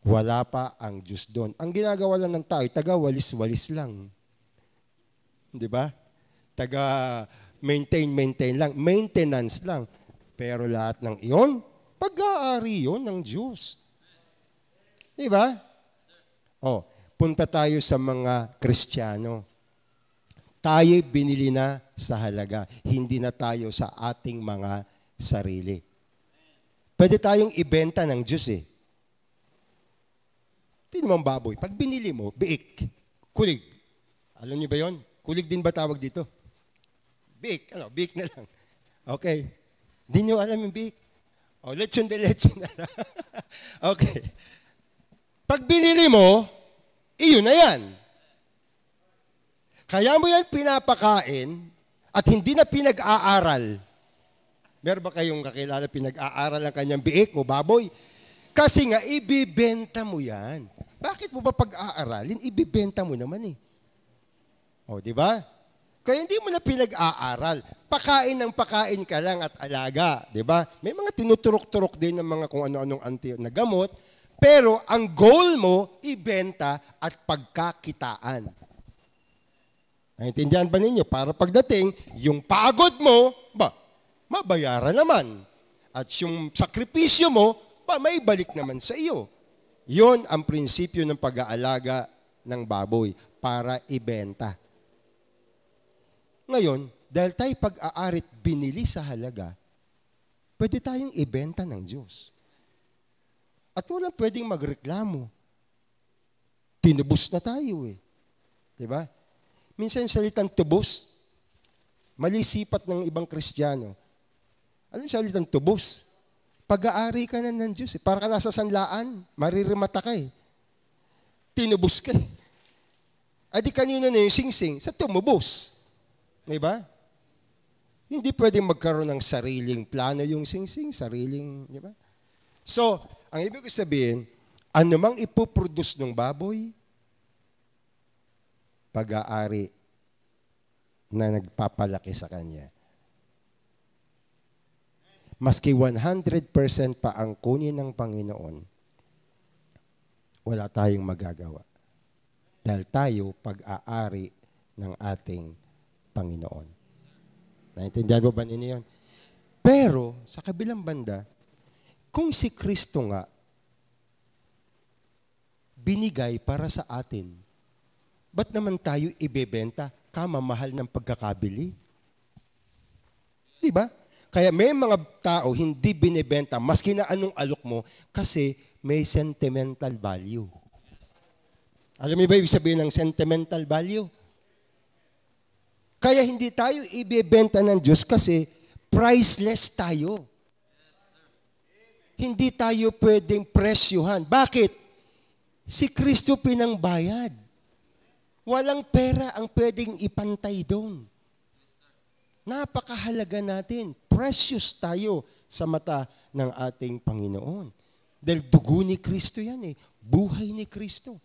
Wala pa ang Diyos doon. Ang ginagawa lang ng tao, taga-walis-walis lang. Di ba? Taga-maintain lang. Maintenance lang. Pero lahat ng iyon, pag-aari yun ng Diyos. Di ba? Punta tayo sa mga Kristiyano. Tayo binili na sa halaga. Hindi na tayo sa ating mga sarili. Pwede tayong ibenta ng Diyos eh. Hindi naman baboy. Pag binili mo, biik, kulig. Alam niyo ba yon? Kulig din ba tawag dito? Biik. Biik na lang. Okay. Hindi niyo alam yung biik. Lechon de lechon na lang. Okay. Pag binili mo, iyon na yan. Kaya mo yan pinapakain at hindi na pinag-aaral. Meron ba kayong kakilala pinag-aaral ang kanyang biik o baboy? Kasi nga, ibibenta mo yan. Bakit mo ba pag-aaralin? Ibibenta mo naman eh. Di ba? Kaya hindi mo na pinag-aaral. Pakain ng pakain ka lang at alaga. Di ba? May mga tinuturok-turok din ng mga kung ano-anong na gamot. Pero ang goal mo, ibenta at pagkakitaan. Naintindihan ba ninyo? Para pagdating, yung pagod mo, mabayaran naman. At yung sakripisyo mo, may balik naman sa iyo. Yon ang prinsipyo ng pag-aalaga ng baboy para ibenta. Ngayon, dahil tayo pag-aarit binili sa halaga, pwede tayong ibenta ng Diyos. At walang pwedeng magreklamo. Tinubos na tayo eh. Diba? Minsan salitang tubos, mali sipat ng ibang Kristiyano. Ano yung salitang tubos? Pag-aari ka na ng Diyos. Para ka nasa sanlaan, maririmata ka eh. Tinubos ka eh. Adi kanino na yung singsing? Sa tumubos. Diba? Hindi pwedeng magkaroon ng sariling plano yung singsing, sariling, diba? So, ang ibig sabihin, anumang ipoproduce ng baboy, pag-aari na nagpapalaki sa kanya. Maski 100% pa ang kunin ng Panginoon, wala tayong magagawa. Dahil tayo pag-aari ng ating Panginoon. Naintindihan mo ba ninyo yun? Pero, sa kabilang banda, kung si Kristo nga binigay para sa atin, ba't naman tayo ibebenta kamamahal ng pagkakabili? Di ba? Kaya may mga tao hindi binibenta maski na anong alok mo kasi may sentimental value. Alam niyo ba ibig sabihin ng sentimental value? Kaya hindi tayo ibebenta ng Diyos kasi priceless tayo. Hindi tayo pwedeng presyuhan. Bakit? Si Kristo pinangbayad. Walang pera ang pwedeng ipantay doon. Napakahalaga natin. Precious tayo sa mata ng ating Panginoon. Dahil dugo ni Kristo yan eh. Buhay ni Kristo.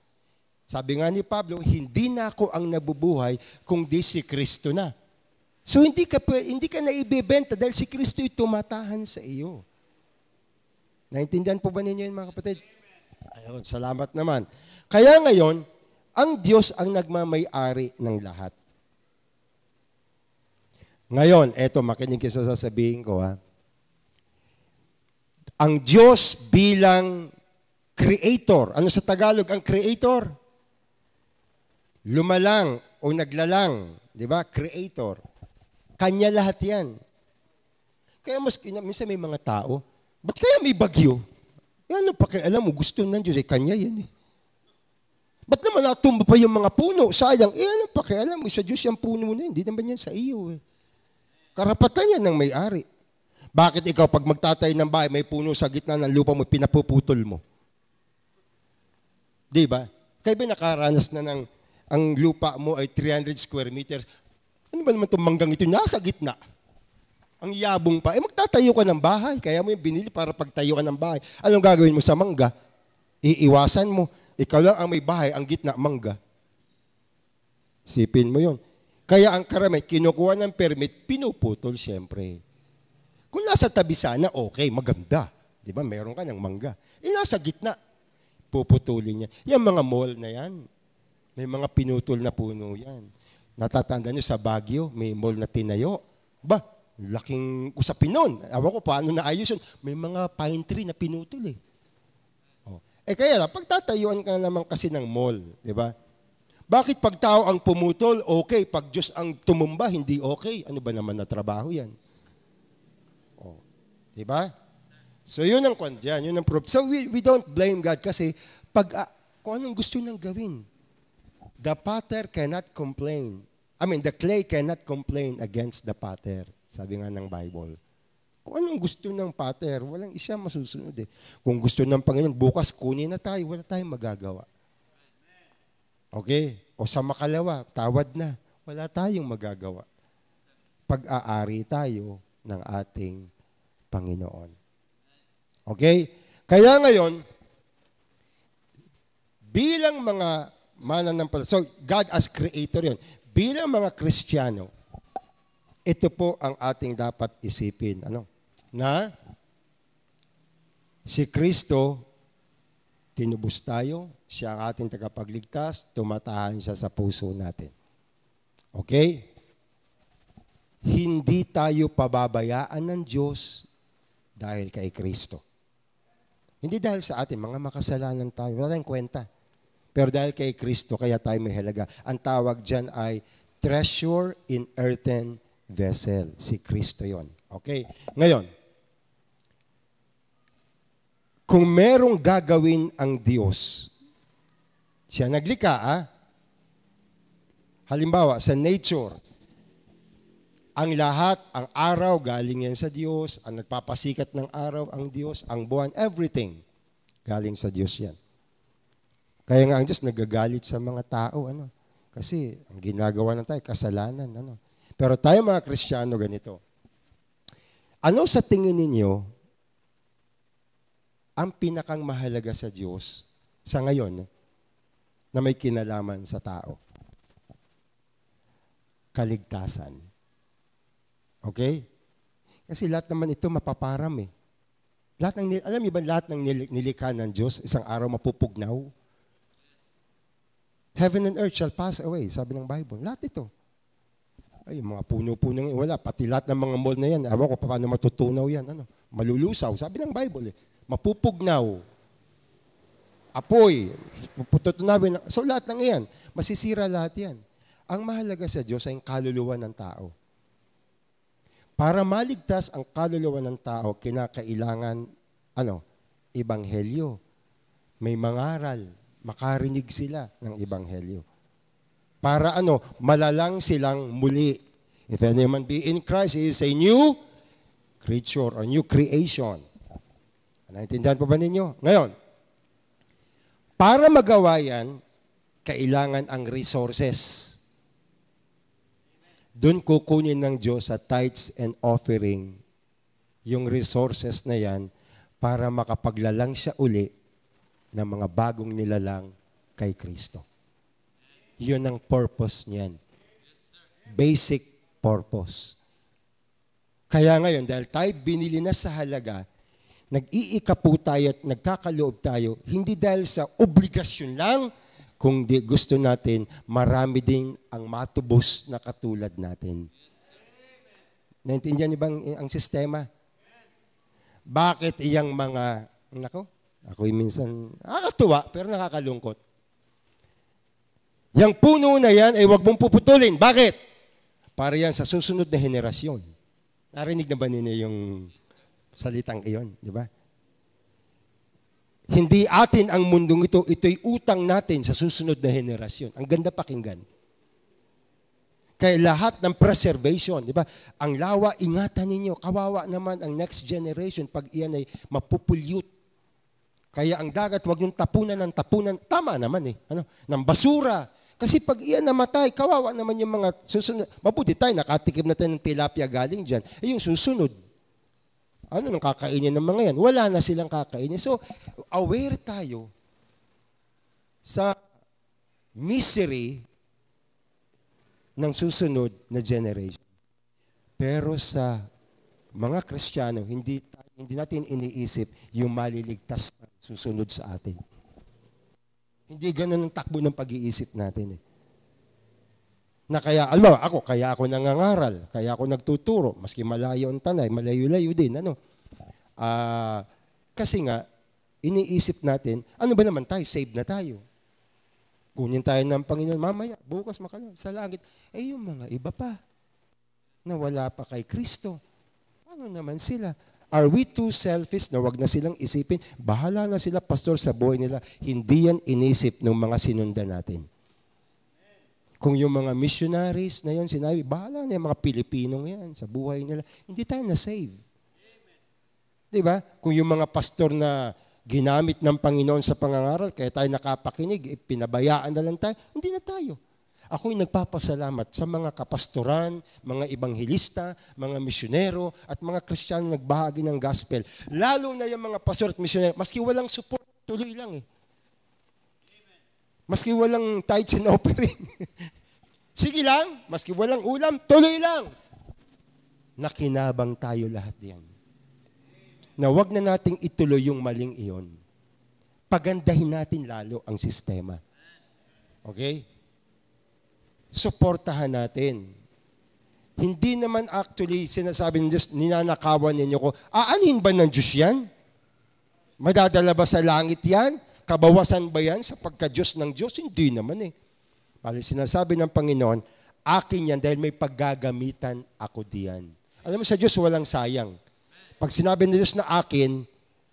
Sabi nga ni Pablo, hindi na ako ang nabubuhay kung di si Kristo na. So hindi ka na ibebenta dahil si Kristo'y tumatahan sa iyo. Naintindihan po ba ninyo yun mga kapatid? Ayun, salamat naman. Kaya ngayon, ang Diyos ang nagmamay-ari ng lahat. Ngayon, eto, makinig kayo sa sasabihin ko, ha. Ang Diyos bilang creator. Ano sa Tagalog ang creator? Lumalang o naglalang. Di ba? Creator. Kanya lahat yan. Kaya minsan may mga tao, ba't kaya may bagyo? Ano pakialam mo, gusto ng Diyos, kanya yan eh. Ba't naman natumba pa yung mga puno? Sayang, ano pakialam mo, sa Diyos yung puno na yun, hindi naman yan sa iyo eh. Karapatan yan ng may-ari. Bakit ikaw pag magtatay ng bahay, may puno sa gitna ng lupa mo, pinapuputol mo? Di ba? Kaya ba nakaranas na ng ang lupa mo ay 300 square meters? Ano ba naman itong manggang ito? Nasa gitna. Ang yabong pa. Magtatayo ka ng bahay. Kaya mo yung binili para pagtayo ka ng bahay. Anong gagawin mo sa mangga? Iiwasan mo. Ikaw lang ang may bahay, ang gitna, mangga. Sipin mo yon. Kaya ang karamay, kinukuha ng permit, pinuputol siyempre. Kung nasa tabi sana, okay, maganda. Di ba? Meron ka ng mangga. Nasa gitna, puputulin niya. Yung mga mall na yan, may mga pinutol na puno yan. Natatanda nyo sa Baguio, may mall na tinayo. Ba, laking usapin nun. Awan ko paano naayos yun. May mga pine tree na pinutol eh. Kaya lang, pagtatayuan ka naman kasi ng mall, di ba? Bakit pag tao ang pumutol, okay. Pag Diyos ang tumumba, hindi okay. Ano ba naman na trabaho yan? Di ba? So yun ang kwan dyan, yun ang proof. So we don't blame God kasi kung anong gusto niyang gawin, the potter cannot complain. The clay cannot complain against the potter. Sabi nga ng Bible. Kung anong gusto ng potter, walang isa masusunod eh. Kung gusto ng Panginoon, bukas kunin na tayo, wala tayong magagawa. Okay? O sa makalawa, tawad na. Wala tayong magagawa. Pag-aari tayo ng ating Panginoon. Okay? Kaya ngayon, bilang mga mananampalataya, so God as creator yun. Bilang mga Kristiyano, ito po ang ating dapat isipin. Na si Kristo, tinubos tayo, siya ang ating tagapagligtas, tumatahan siya sa puso natin. Okay? Hindi tayo pababayaan ng Diyos dahil kay Kristo. Hindi dahil sa atin, mga makasalanan tayo, wala tayong kwenta. Pero dahil kay Kristo, kaya tayo may halaga. Ang tawag dyan ay treasure in earthen vessel. Si Kristo yon. Okay? Ngayon, kung merong gagawin ang Diyos, siya naglikha, halimbawa, sa nature, ang lahat, ang araw, galing yan sa Diyos, ang nagpapasikat ng araw, ang Diyos, ang buwan, everything, galing sa Diyos yan. Kaya nga ang Diyos nagagalit sa mga tao, kasi ang ginagawa ng tayo, kasalanan, Pero tayo mga Kristiyano, ganito. Ano sa tingin ninyo, ang pinakang mahalaga sa Diyos sa ngayon na may kinalaman sa tao? Kaligtasan. Okay? Kasi lahat naman ito mapaparam eh. Alam niyo ba lahat ng nilikha ng Diyos, isang araw mapupugnaw? Heaven and earth shall pass away, sabi ng Bible. Lahat ito. Ay, mga puno-puno nga, wala. Pati lahat ng mga mall na yan, awan ko paano matutunaw yan. Malulusaw, sabi ng Bible eh. Mapupugnaw. Apoy. Pututunawin. So lahat ng yan, masisira lahat yan. Ang mahalaga sa Diyos ay ang kaluluwa ng tao. Para maligtas ang kaluluwa ng tao, kinakailangan, ebanghelyo. May mangaral, makarinig sila ng ebanghelyo. Para malalang silang muli. If anyone be in Christ, he is a new creature or new creation. Naintindihan po ba ninyo? Ngayon, para magawa yan, kailangan ang resources. Doon kukunin ng Diyos sa tithes and offering yung resources na yan para makapaglalang siya uli ng mga bagong nilalang kay Kristo. Yun ang purpose niyan. Basic purpose. Kaya ngayon, dahil tayo binili na sa halaga, Nag-iika po tayo at nagkakaloob tayo, hindi dahil sa obligasyon lang, kundi gusto natin, marami ding ang matubos na katulad natin. Naintindihan niyo ba ang sistema? Bakit iyang mga, ako'y minsan, nakakatuwa, pero nakakalungkot. Yang puno na yan ay huwag mong puputulin. Bakit? Para yan sa susunod na henerasyon. Narinig na ba ninyo yung salitang iyon? Di ba? Hindi atin ang mundong ito, ito'y utang natin sa susunod na henerasyon. Ang ganda pakinggan. Kaya lahat ng preservation, di ba? Ang lawa, ingatan ninyo. Kawawa naman ang next generation pag iyan ay mapupulyut. Kaya ang dagat, huwag yung tapunan ng tapunan. Tama naman ng basura. Kasi pag iyan namatay, kawawa naman yung mga susunod. Mabuti tayo, nakatikim na tayo ng tilapia galing dyan. Yung susunod. Ano nang kakainin ng mga yan? Wala na silang kakainin. So, aware tayo sa misery ng susunod na generation. Pero sa mga Kristiyano, hindi natin iniisip yung maliligtas na susunod sa atin. Hindi ganun ang takbo ng pag-iisip natin. Na kaya, alam mo, kaya ako nangangaral, kaya ako nagtuturo, maski malayo ang tanay, malayo-layo din, kasi nga, iniisip natin, ano ba naman tayo, save na tayo. Kunin tayo ng Panginoon, mamaya, bukas makalaw, sa langit. Yung mga iba pa, na wala pa kay Kristo, ano naman sila? Are we too selfish na wag na silang isipin? Bahala na sila, pastor, sa buhay nila. Hindi yan inisip ng mga sinundan natin. Kung yung mga missionaries na yun, sinabi, bahala na yung mga Pilipinong yan sa buhay nila. Hindi tayo na-save. Diba? Kung yung mga pastor na ginamit ng Panginoon sa pangangaral, kaya tayo nakapakinig, pinabayaan na lang tayo, hindi na tayo. Ako'y nagpapasalamat sa mga kapastoran, mga ebanghilista, mga misyonero, at mga Kristiyano nagbahagi ng gospel. Lalo na yung mga pastor at misyonero, maski walang support, tuloy lang Maski walang tithes and offering. Sige lang, maski walang ulam, tuloy lang. Nakinabang tayo lahat diyan. Na wag na nating ituloy yung maling iyon. Pagandahin natin lalo ang sistema. Okay? Suportahan natin. Hindi naman actually sinasabi ng Diyos, ninanakawan ninyo ko, aanhin ba ng Diyos yan? Madadala ba sa langit yan? Kabawasan ba yan sa pagka-Diyos ng Diyos? Hindi naman Bali, sinasabi ng Panginoon, akin yan dahil may paggagamitan ako diyan. Alam mo, sa Diyos walang sayang. Pag sinabi ng Diyos na akin,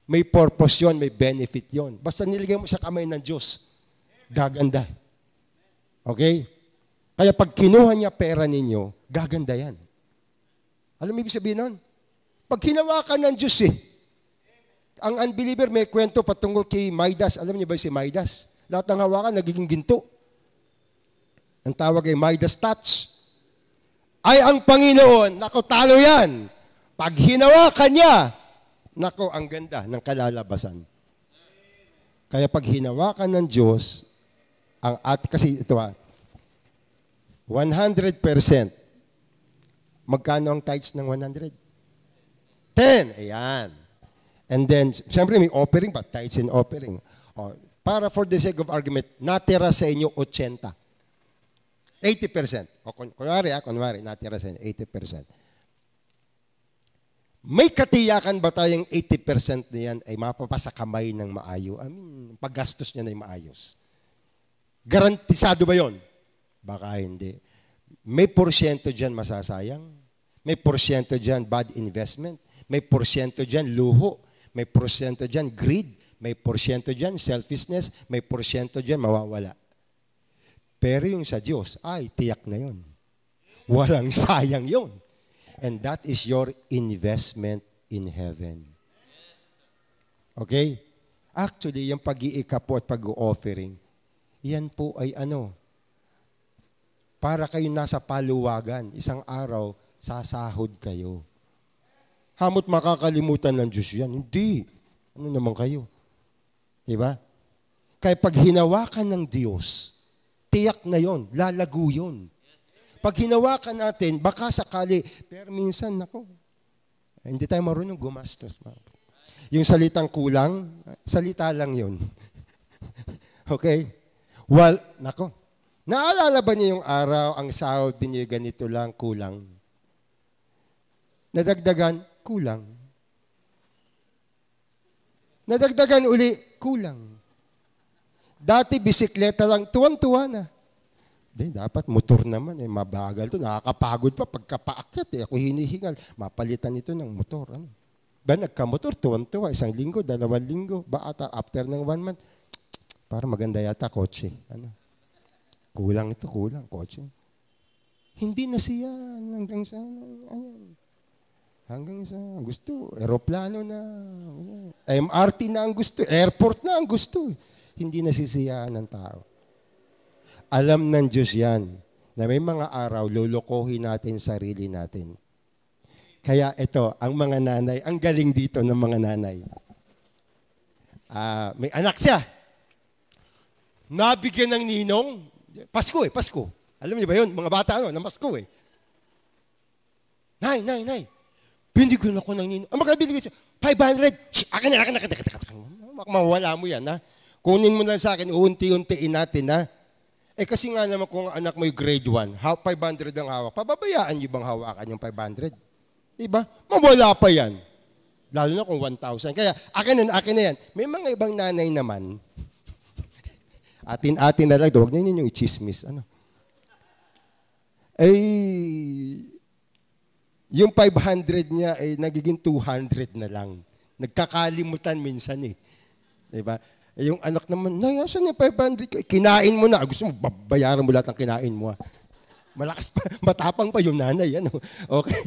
may purpose yun, may benefit yun. Basta niligay mo sa kamay ng Diyos, gaganda. Okay? Kaya pag kinuha niya pera ninyo, gaganda yan. Alam mo ibig sabihin nun? Pag hinawakan ng Diyos ang unbeliever may kwento patungkol kay Midas. Alam niyo ba si Midas? Lahat ng hawakan nagiging ginto. Ang tawag ay Midas touch. Ay ang Panginoon, nako talo yan. Pag hinawakan niya, nako ang ganda ng kalalabasan. Kaya pag hinawakan ng Diyos, kasi ito 100%. Magkano ang tithes ng 100? 10. Ayan. And then, siyempre may offering pa, tithes and offering. Para for the sake of argument, natira sa inyo 80. 80%. Kunwari, natira sa inyo 80%. May katiyakan ba tayong 80% na yan ay mapapasa kamay ng maayo? Paggastos niya na ay maayos. Garantisado ba yon? Baka hindi. May porsyento dyan masasayang. May porsyento dyan bad investment. May porsyento dyan luho. May porsyento dyan greed. May porsyento dyan selfishness. May porsyento dyan mawawala. Pero yung sa Diyos, tiyak na yon. Walang sayang yon. And that is your investment in heaven. Okay? Actually, yung pag-iikapo at pag-offering, yan po ay para kayo nasa paluwagan, isang araw, sasahod kayo. Hamot makakalimutan ng Diyos yan. Hindi. Ano naman kayo? Diba? Kaya pag hinawakan ng Diyos, tiyak na yon, lalago yon. Pag hinawakan natin, baka sakali, pero minsan, hindi tayo marunong gumastos. Yung salitang kulang, salita lang yun. Okay? Well, nako. Naalala ba niyo yung araw, ang sahod niyo ganito lang, kulang? Nadagdagan, kulang. Nadagdagan uli, kulang. Dati bisikleta lang, tuwan-tuwa na. Dapat motor naman, mabagal to, nakakapagod pa pagkapaakyat, ako hinihingal, mapalitan ito ng motor. Ano? Ba, nagkamotor, tuwan-tuwa, 1 linggo, 2 linggo, ba after ng 1 month, para maganda yata kotse. Ano? Kulang ito, kulang, kotse. Hindi na siya, hanggang sa, ayan. Hanggang sa gusto, aeroplano na, MRT na ang gusto, airport na ang gusto. Hindi nasisiyaan ng tao. Alam ng Diyos yan, na may mga araw, lulukohin natin sarili natin. Kaya ito, ang mga nanay, ang galing dito ng mga nanay. May anak siya. Nabigyan ng ninong, Pasko. Alam niyo ba yun? Mga bata, na Pasko eh. Nay. Binigyan ako ng ninong. Ang makabinigay siya, 500. Akin na. Mawala mo yan, ha? Kunin mo lang sa akin, unti-untiin natin, ha? Kasi nga naman kung anak mo yung grade 1, 500 ang hawak, pababayaan niyo bang hawakan yung 500? Diba? Mawala pa yan. Lalo na kung 1,000. Kaya, akin na yan. May mga ibang nanay naman, atin-atin na lang, huwag na yun yung i-chismis. Yung 500 niya ay nagiging 200 na lang. Nagkakalimutan minsan eh. Diba? Yung anak naman, Nay, asan yung 500? Kinain mo na. Gusto mo, bayaran mo lahat ng kinain mo. Malakas pa, matapang pa yung nanay. Okay.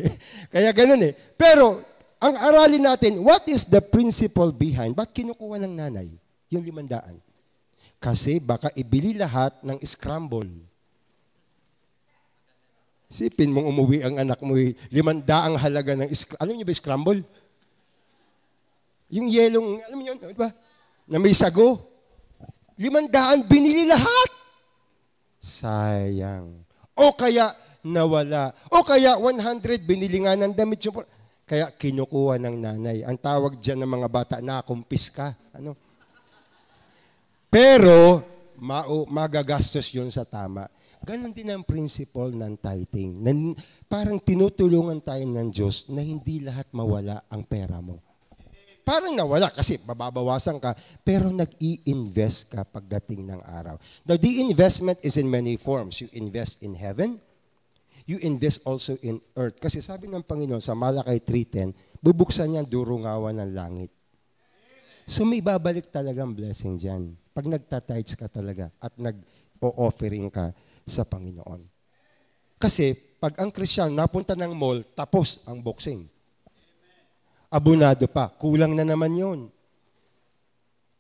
Kaya ganun eh. Pero, ang aralin natin, what is the principle behind? Ba't kinukuha ng nanay? Yung 500. Kasi baka ibili lahat ng scramble. Sipin mong umuwi ang anak mo, 500 ang halaga ng scramble. Alam niyo ba scramble? Yung yelong, alam niyo yun, diba? Na may sago. 500 binili lahat. Sayang. O kaya nawala. O kaya 100 binili nga ng damit. Kaya kinukuha ng nanay. Ang tawag dyan ng mga bata, nakumpis ka. Pero, magagastos yun sa tama. Ganon din ang principle ng tithing. Parang tinutulungan tayo ng Diyos na hindi lahat mawala ang pera mo. Parang nawala kasi mababawasan ka, pero nag-i-invest ka pagdating ng araw. Now, the investment is in many forms. You invest in heaven, you invest also in earth. Kasi sabi ng Panginoon sa Malakay 3:10, bubuksan niya ang durungawan ng langit. So may babalik talagang blessing dyan. Pag nagtatides ka talaga at nag-o-offering ka sa Panginoon. Kasi pag ang Christian napunta ng mall, tapos ang boxing. Abunado pa, kulang na naman yon.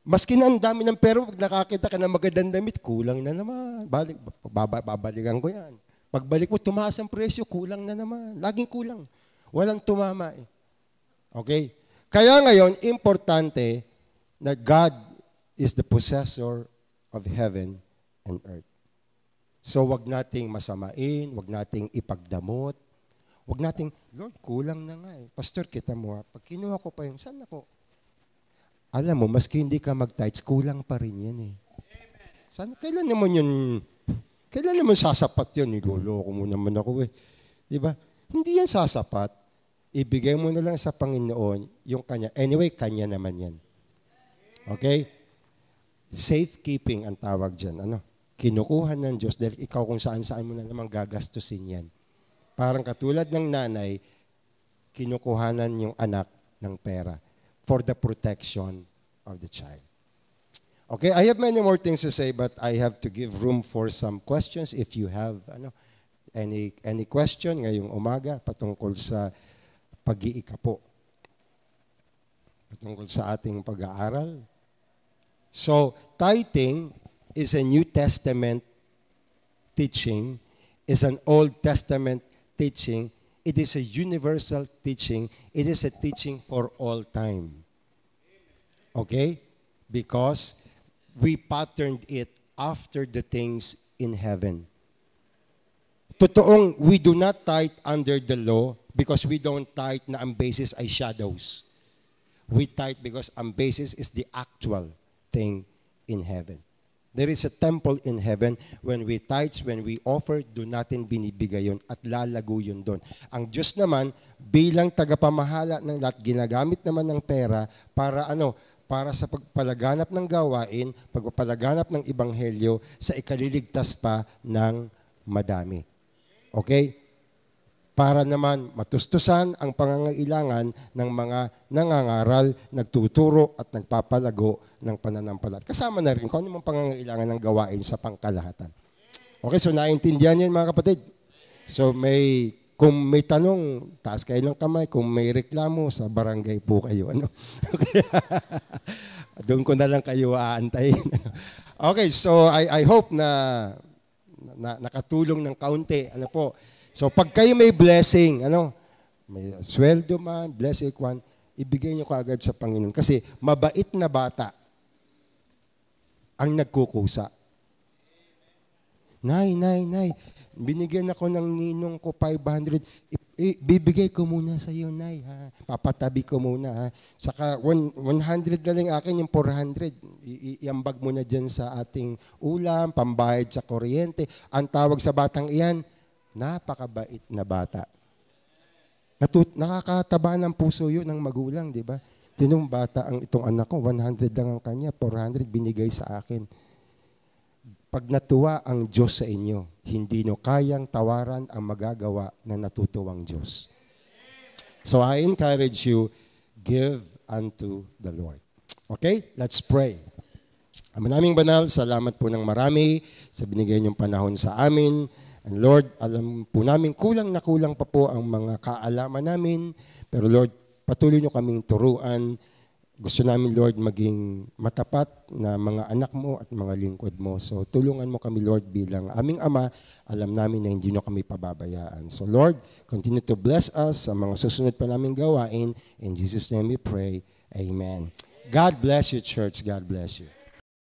Maski na ang dami ng pera, pag nakakita ka ng magandang damit, kulang na naman. Babalikan ko yan. Pagbalik mo, tumaas ang presyo, kulang na naman. Laging kulang. Walang tumama eh. Okay? Kaya ngayon, importante na God is the possessor of heaven and earth. So wag nating masamain, wag nating ipagdamot, wag nating, Lord, kulang na nga eh. Pastor, kita mo pag kinuha ko pa yung, saan ako? Alam mo, maski hindi ka mag-tithes, kulang pa rin yan eh. Kailan naman sasapat yun? Niloloko mo naman ako eh. Diba? Hindi yan sasapat. Ibigay mo na lang sa Panginoon yung kanya. Anyway, kanya naman yan. Okay? Safekeeping ang tawag dyan. Kinukuha ng Diyos dahil ikaw kung saan-saan mo na naman gagastusin yan. Parang katulad ng nanay, kinukuhanan yung anak ng pera for the protection of the child. Okay, I have many more things to say, but I have to give room for some questions. If you have any question ngayong umaga patungkol sa pag-iikapo, patungkol sa ating pag-aaral. So, tithing is a New Testament teaching, is an Old Testament teaching. It is a universal teaching. It is a teaching for all time. Okay? Because we patterned it after the things in heaven. Totoong, we do not tithe under the law because we don't tithe na ang basis ay shadows. We tithe because ang basis is the actual thing in heaven. There is a temple in heaven. When we tithe, when we offer, doon natin binibigay yun at lalago yun doon. Ang Diyos naman, bilang tagapamahala ng lahat, ginagamit naman ng pera para ano? Para sa pagpalaganap ng gawain, pagpapalaganap ng ebanghelyo sa ikaliligtas pa ng madami. Okay? Para naman matustusan ang pangangailangan ng mga nangangaral, nagtuturo at nagpapalago ng pananampalataya. Kasama na rin kung ano mang pangangailangan ng gawain sa pangkalahatan. Okay, so naintindihan niyo mga kapatid. So kung may tanong, taas kayo ng kamay. Kung may reklamo, sa barangay po kayo. Ano? Okay. Doon ko na lang kayo aantayin. Okay, so I hope na nakatulong ng kaunti. Ano po? So pag kayo may blessing, may sweldo man, blessing kwan, ibigay nyo kaagad sa Panginoon. Kasi mabait na bata ang nagkukusa. Nay, binigyan ako ng ninong ko 500. Bibigay ko muna sa iyo, Nay. Ha? Papatabi ko muna. Ha? Saka 100 na lang akin, yung 400. Iambag mo na dyan sa ating ulam, pambayad sa kuryente. Ang tawag sa batang iyan, napakabait na bata. Nakakataba ng puso yun ng magulang, di ba? Tinong bata, itong anak ko, 100 lang ang kanya, 400 binigay sa akin. Pag natuwa ang Diyos sa inyo, hindi nyo kayang tawaran ang magagawa ng natutuwang Diyos. So I encourage you, give unto the Lord. Okay? Let's pray. Manaming banal, salamat po ng marami sa binigay niyong panahon sa amin. And Lord, alam po namin kulang na kulang pa po ang mga kaalaman namin. Pero Lord, patuloy niyo kaming turuan. Gusto namin, Lord, maging matapat na mga anak mo at mga lingkod mo. So tulungan mo kami, Lord, bilang aming Ama. Alam namin na hindi niyo kami pababayaan. So Lord, continue to bless us sa mga susunod pa naming gawain. In Jesus' name we pray. Amen. God bless you, church. God bless you.